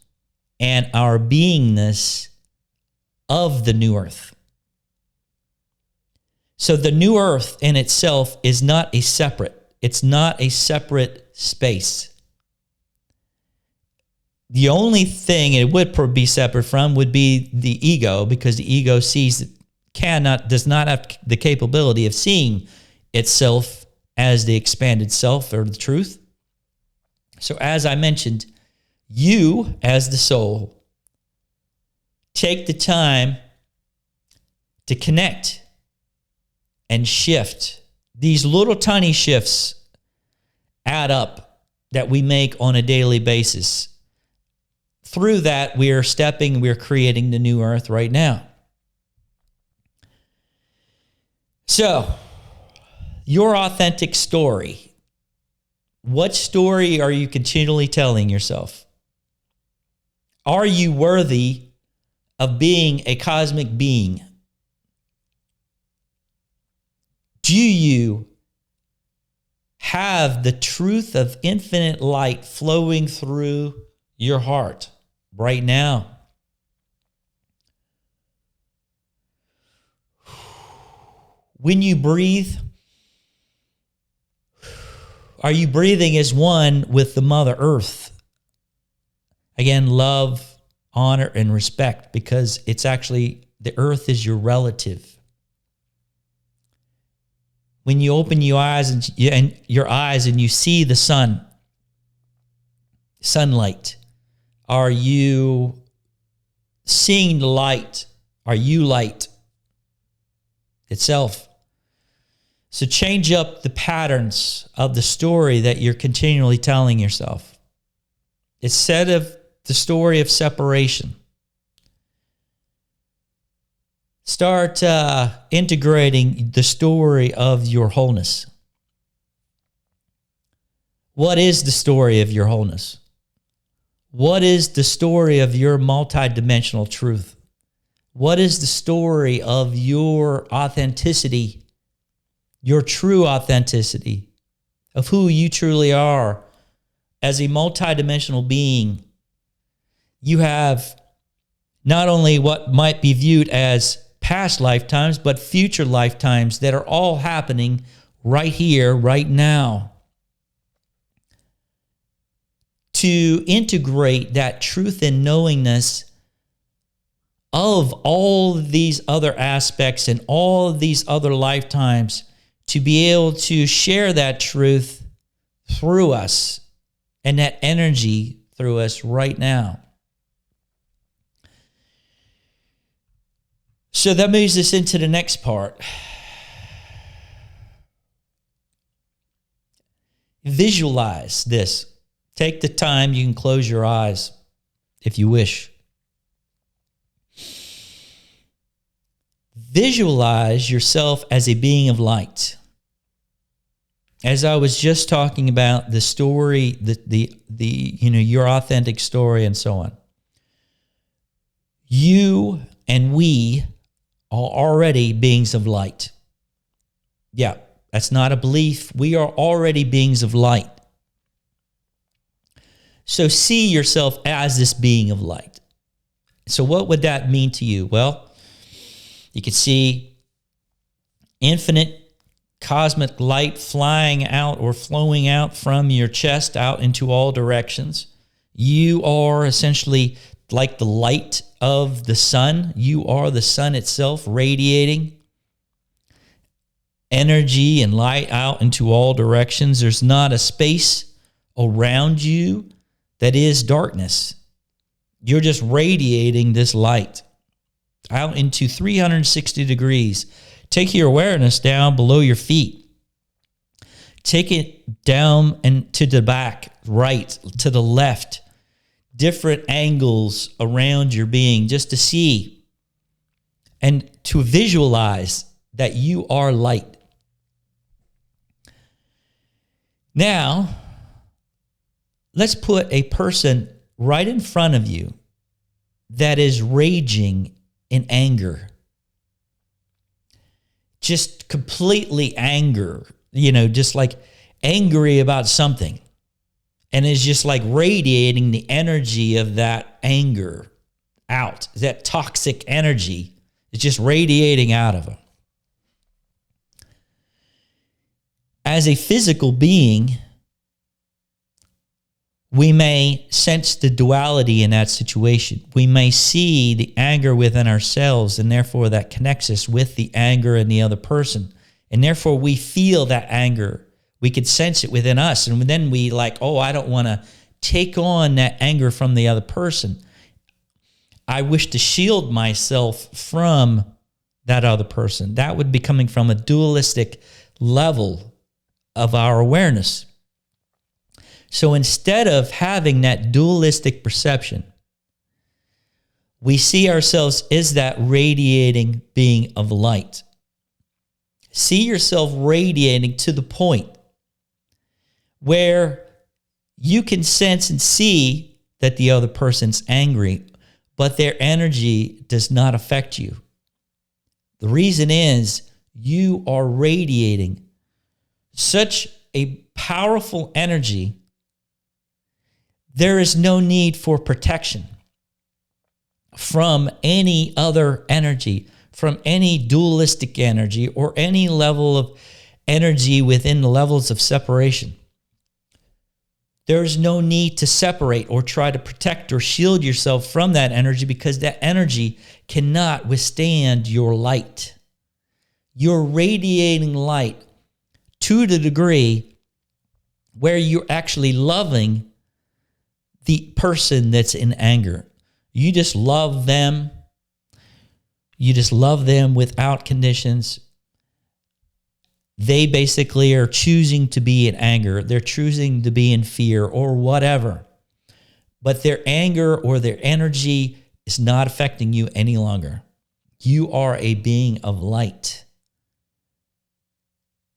and our beingness of the new earth. So the new earth in itself is not it's not a separate space. The only thing it would be separate from would be the ego, because the ego does not have the capability of seeing itself as the expanded self or the truth. So as I mentioned, you as the soul, take the time to connect and shift. These little tiny shifts add up that we make on a daily basis. Through that, we're creating the new earth right now. So, your authentic story. What story are you continually telling yourself? Are you worthy of being a cosmic being? Do you have the truth of infinite light flowing through your heart right now? When you breathe, are you breathing as one with the Mother Earth? Again, love, honor, and respect, because it's actually, the earth is your relative. When you open your eyes and you see the sunlight, are you seeing the light? Are you light itself? So change up the patterns of the story that you're continually telling yourself. Instead of the story of separation, start integrating the story of your wholeness. What is the story of your wholeness? What is the story of your multidimensional truth? What is the story of your authenticity, your true authenticity, of who you truly are as a multidimensional being? You have not only what might be viewed as past lifetimes, but future lifetimes that are all happening right here, right now. To integrate that truth and knowingness of all these other aspects and all of these other lifetimes, to be able to share that truth through us and that energy through us right now. So that moves us into the next part. Visualize this. Take the time. You can close your eyes if you wish. Visualize yourself as a being of light. As I was just talking about the story, your authentic story and so on. You and we are already beings of light. Yeah, that's not a belief. We are already beings of light. So see yourself as this being of light. So what would that mean to you? Well, you could see infinite cosmic light flying out or flowing out from your chest out into all directions. You are essentially like the light of the sun. You are the sun itself, radiating energy and light out into all directions. There's not a space around you that is darkness. You're just radiating this light out into 360 degrees. Take your awareness down below your feet. Take it down and to the back, right, to the left, different angles around your being, just to see and to visualize that you are light. Now, let's put a person right in front of you that is raging in anger. Just completely anger, just like angry about something. And is just like radiating the energy of that anger out. That toxic energy is just radiating out of them. As a physical being, we may sense the duality in that situation. We may see the anger within ourselves, and therefore that connects us with the anger in the other person. And therefore we feel that anger. We could sense it within us. And then we I don't want to take on that anger from the other person. I wish to shield myself from that other person. That would be coming from a dualistic level of our awareness. So instead of having that dualistic perception, we see ourselves as that radiating being of light. See yourself radiating to the point where you can sense and see that the other person's angry, but their energy does not affect you. The reason is you are radiating such a powerful energy. There is no need for protection from any other energy, from any dualistic energy or any level of energy within the levels of separation. There's no need to separate or try to protect or shield yourself from that energy, because that energy cannot withstand your light. You're radiating light to the degree where you're actually loving the person that's in anger. You just love them. You just love them without conditions. They basically are choosing to be in anger. They're choosing to be in fear or whatever. But their anger or their energy is not affecting you any longer. You are a being of light.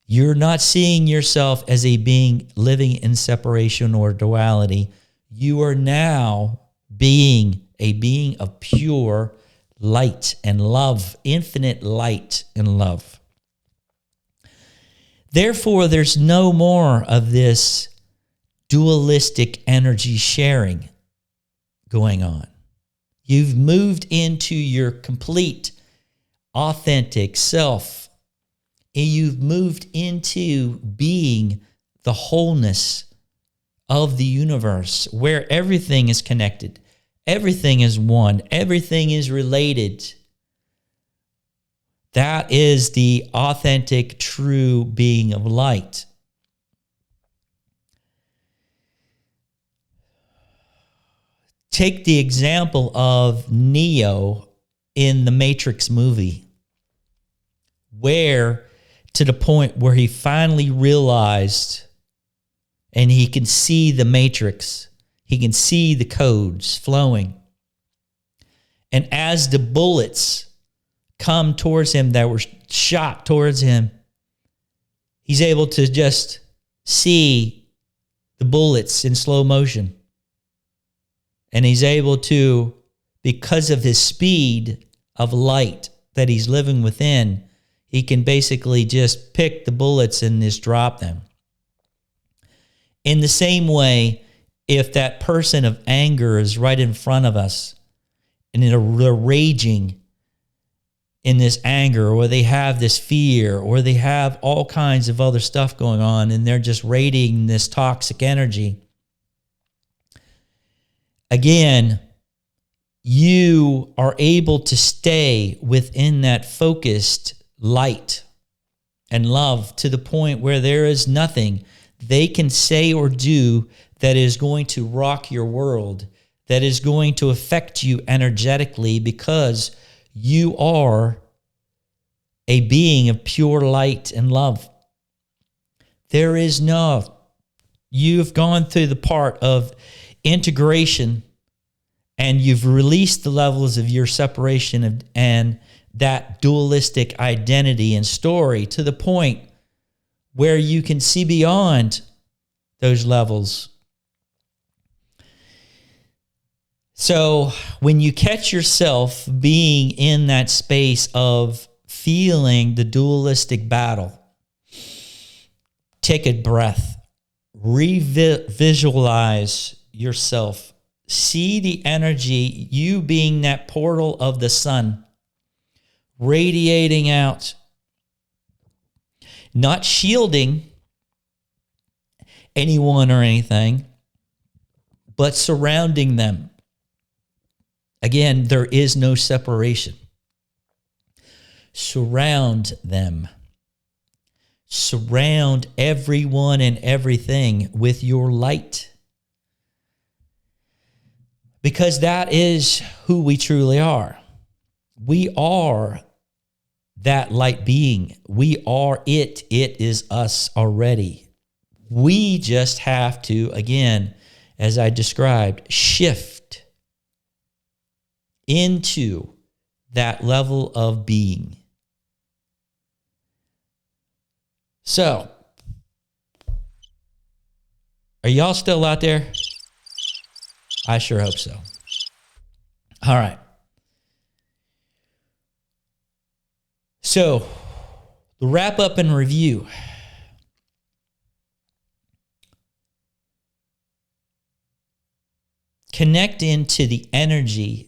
You're not seeing yourself as a being living in separation or duality. You are now being a being of pure light and love, infinite light and love. Therefore, there's no more of this dualistic energy sharing going on. You've moved into your complete, authentic self. And you've moved into being the wholeness of the universe, where everything is connected. Everything is one. Everything is related. That is the authentic, true being of light. Take the example of Neo in the Matrix movie, where to the point where he finally realized and he can see the matrix. He can see the codes flowing. And as the bullets come towards him that were shot towards him, he's able to just see the bullets in slow motion. And he's able to, because of his speed of light that he's living within, he can basically just pick the bullets and just drop them. In the same way, if that person of anger is right in front of us and they're raging in this anger, or they have this fear, or they have all kinds of other stuff going on, and they're just radiating this toxic energy, again, you are able to stay within that focused light and love to the point where there is nothing they can say or do that is going to rock your world, that is going to affect you energetically, because you are a being of pure light and love. You've gone through the part of integration, and you've released the levels of your separation and that dualistic identity and story to the point where you can see beyond those levels. So when you catch yourself being in that space of feeling the dualistic battle, take a breath, visualize yourself, see the energy, you being that portal of the sun, radiating out, not shielding anyone or anything, but surrounding them. Again, there is no separation. Surround them. Surround everyone and everything with your light. Because that is who we truly are. We are that light being. We are it. It is us already. We just have to, again, as I described, shift into that level of being. So, are y'all still out there? I sure hope so. All right. So, the wrap up and review. Connect into the energy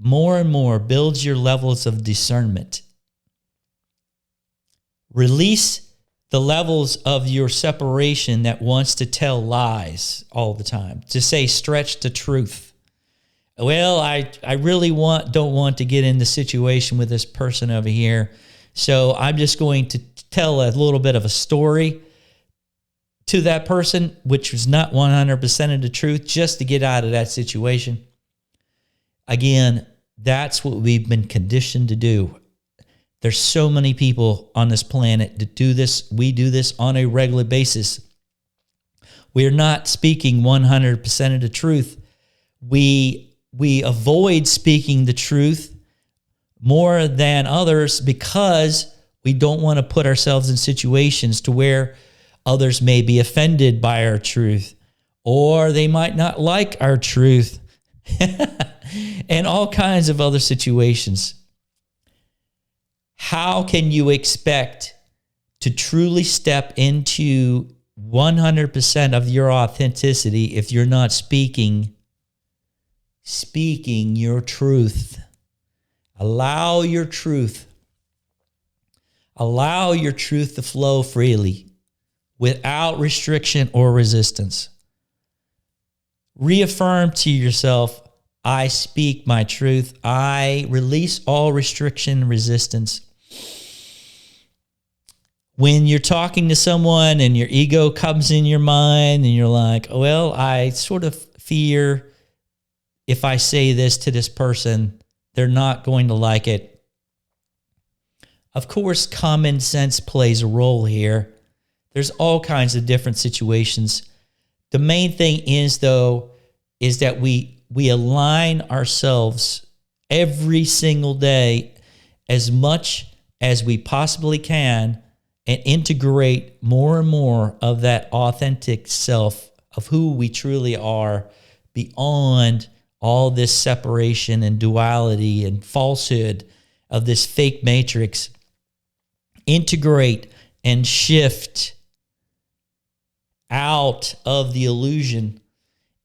more and more, builds your levels of discernment. Release the levels of your separation that wants to tell lies all the time, to say stretch the truth. Well, I really don't want to get in the situation with this person over here, so I'm just going to tell a little bit of a story to that person, which was not 100% of the truth, just to get out of that situation. Again, that's what we've been conditioned to do. There's so many people on this planet that do this. We do this on a regular basis. We're not speaking 100% of the truth. We avoid speaking the truth more than others because we don't want to put ourselves in situations to where others may be offended by our truth, or they might not like our truth, and all kinds of other situations. How can you expect to truly step into 100% of your authenticity if you're not speaking your truth? Allow your truth to flow freely without restriction or resistance. Reaffirm to yourself, I speak my truth. I release all restriction and resistance. When you're talking to someone and your ego comes in your mind and you're like, well, I sort of fear if I say this to this person, they're not going to like it. Of course, common sense plays a role here. There's all kinds of different situations. The main thing is, though, is that we align ourselves every single day as much as we possibly can and integrate more and more of that authentic self of who we truly are beyond all this separation and duality and falsehood of this fake matrix. Integrate and shift out of the illusion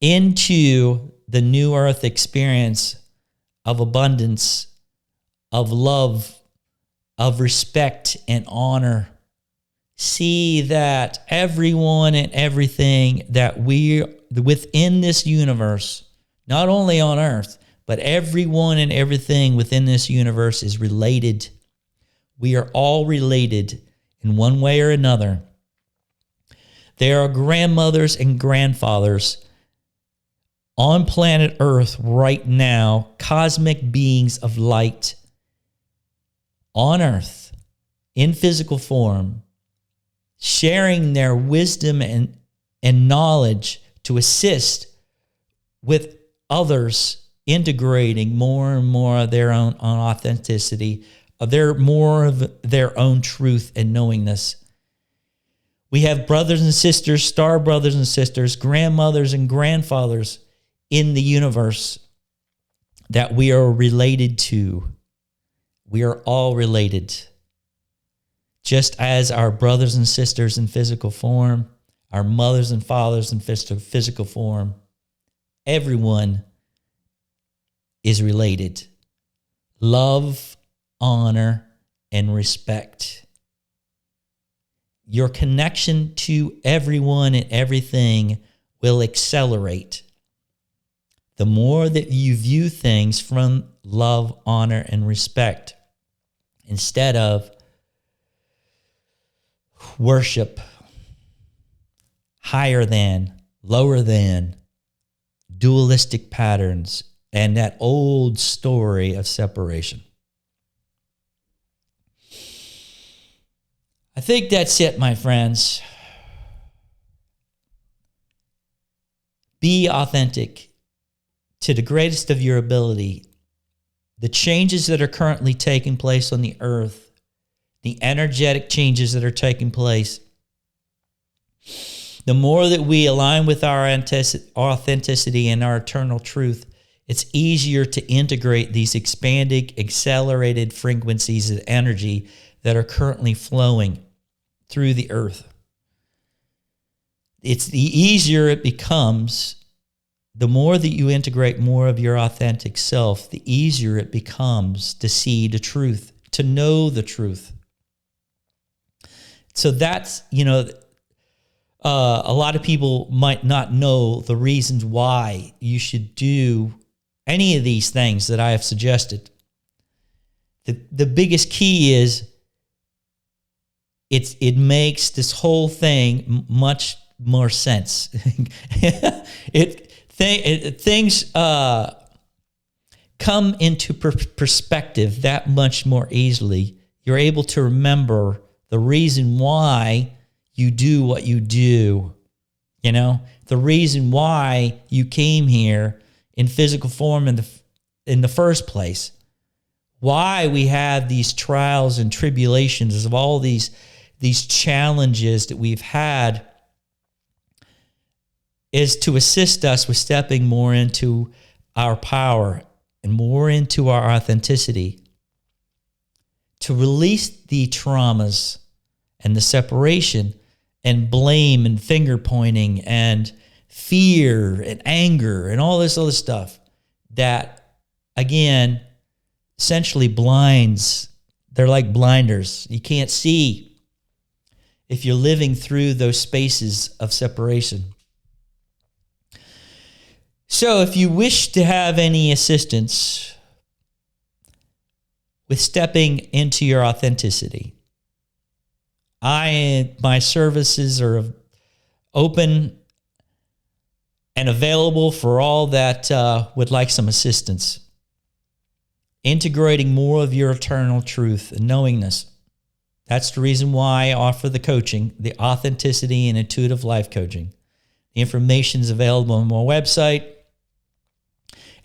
into the new earth experience of abundance, of love, of respect and honor. See that everyone and everything that we within this universe, not only on earth, but everyone and everything within this universe is related. We are all related in one way or another. There are grandmothers and grandfathers on planet Earth right now, cosmic beings of light on Earth in physical form, sharing their wisdom and knowledge to assist with others integrating more and more of their own authenticity, more of their own truth and knowingness. We have brothers and sisters, star brothers and sisters, grandmothers and grandfathers in the universe that we are related to. We are all related. Just as our brothers and sisters in physical form, our mothers and fathers in physical form, everyone is related. Love, honor, and respect. Your connection to everyone and everything will accelerate. The more that you view things from love, honor, and respect, instead of worship, higher than, lower than, dualistic patterns, and that old story of separation. I think that's it, my friends. Be authentic to the greatest of your ability. The changes that are currently taking place on the earth, the energetic changes that are taking place, the more that we align with our authenticity and our eternal truth, it's easier to integrate these expanded, accelerated frequencies of energy that are currently flowing through the earth. It's the easier it becomes, the more that you integrate more of your authentic self, the easier it becomes to see the truth, to know the truth. So that's, a lot of people might not know the reasons why you should do any of these things that I have suggested. The biggest key is it makes this whole thing much more sense. Things come into perspective that much more easily. You're able to remember the reason why you do what you do, the reason why you came here in physical form in the first place, why we have these trials and tribulations of all these challenges that we've had, is to assist us with stepping more into our power and more into our authenticity, to release the traumas and the separation and blame and finger pointing and fear and anger and all this other stuff that, again, essentially blinds. They're like blinders. You can't see if you're living through those spaces of separation. So if you wish to have any assistance with stepping into your authenticity, my services are open and available for all that would like some assistance. Integrating more of your eternal truth and knowingness. That's the reason why I offer the coaching, the authenticity and intuitive life coaching. The information is available on my website.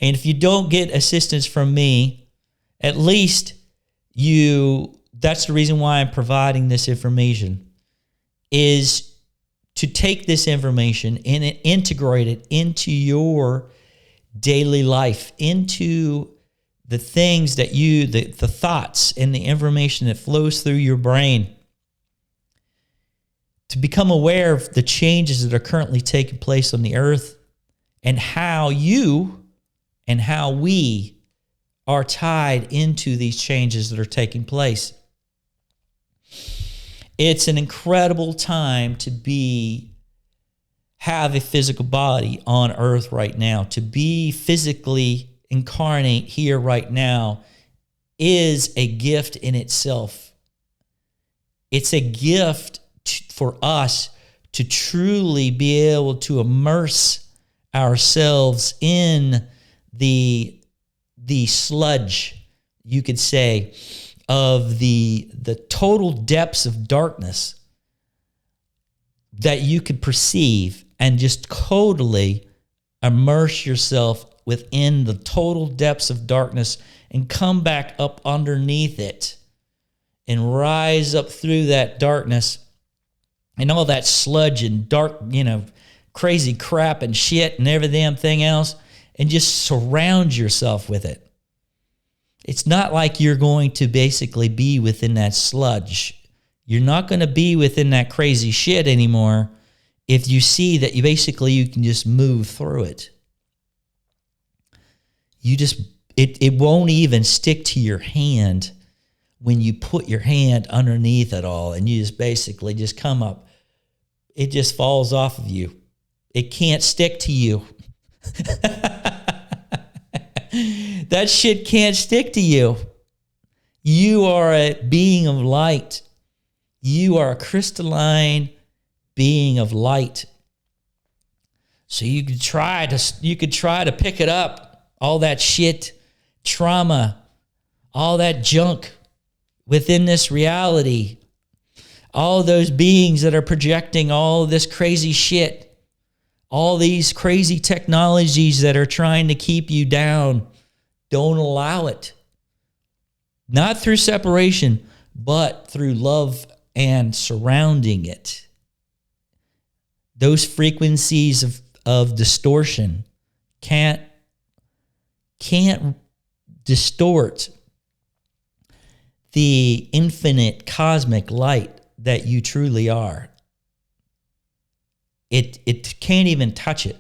And if you don't get assistance from me, at least that's the reason why I'm providing this information, is to take this information and integrate it into your daily life, into the things that the thoughts and the information that flows through your brain, to become aware of the changes that are currently taking place on the earth and how you and how we are tied into these changes that are taking place. It's an incredible time to have a physical body on earth right now. To be physically incarnate here right now is a gift in itself. It's a gift for us to truly be able to immerse ourselves in the sludge, you could say, of the total depths of darkness that you could perceive, and just totally immerse yourself within the total depths of darkness and come back up underneath it and rise up through that darkness and all that sludge and dark, crazy crap and shit and every damn thing else, and just surround yourself with it. It's not like you're going to basically be within that sludge. You're not going to be within that crazy shit anymore if you see that you can just move through it. It won't even stick to your hand when you put your hand underneath it all and you just basically just come up. It just falls off of you. It can't stick to you. That shit can't stick to you. You are a being of light. You are a crystalline being of light. So you could try to pick it up, all that shit, trauma, all that junk within this reality, all those beings that are projecting all this crazy shit, all these crazy technologies that are trying to keep you down. Don't allow it. Not through separation, but through love and surrounding it. Those frequencies of distortion can't distort the infinite cosmic light that you truly are. It can't even touch it.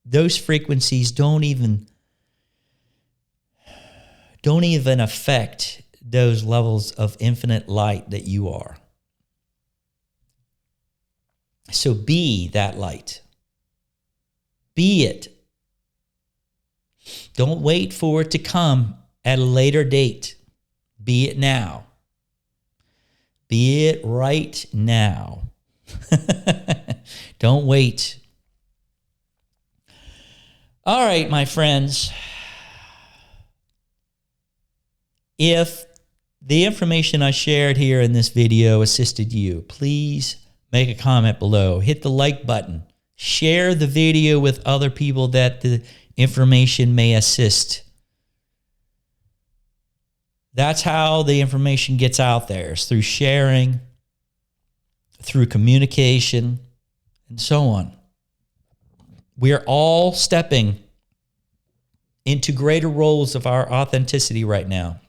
Those frequencies don't even affect those levels of infinite light that you are. So be that light. Be it. Don't wait for it to come at a later date. Be it now. Be it right now. Don't wait. All right, my friends. If the information I shared here in this video assisted you, please make a comment below. Hit the like button. Share the video with other people that the information may assist. That's how the information gets out there, is through sharing, through communication, and so on. We are all stepping into greater roles of our authenticity right now.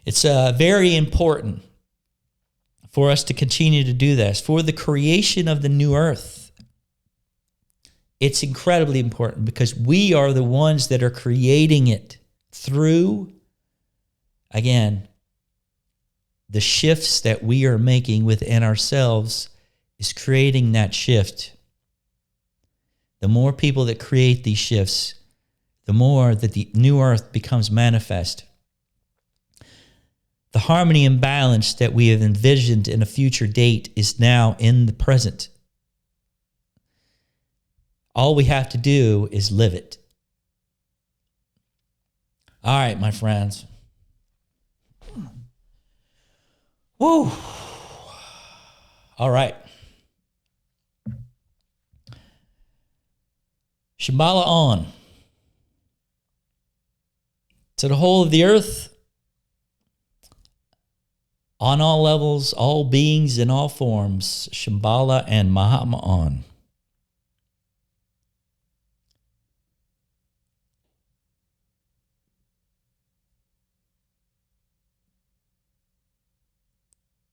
It's very important for us to continue to do this. For the creation of the new earth, it's incredibly important because we are the ones that are creating it through, again, the shifts that we are making within ourselves is creating that shift. The more people that create these shifts, the more that the new earth becomes manifest. The harmony and balance that we have envisioned in a future date is now in the present. All we have to do is live it. All right, my friends. Woo. All right. Shambhala on. To the whole of the earth, on all levels, all beings in all forms, Shambhala and Mahatma on.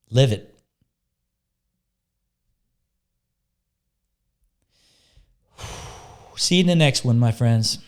Live it. See you in the next one, my friends.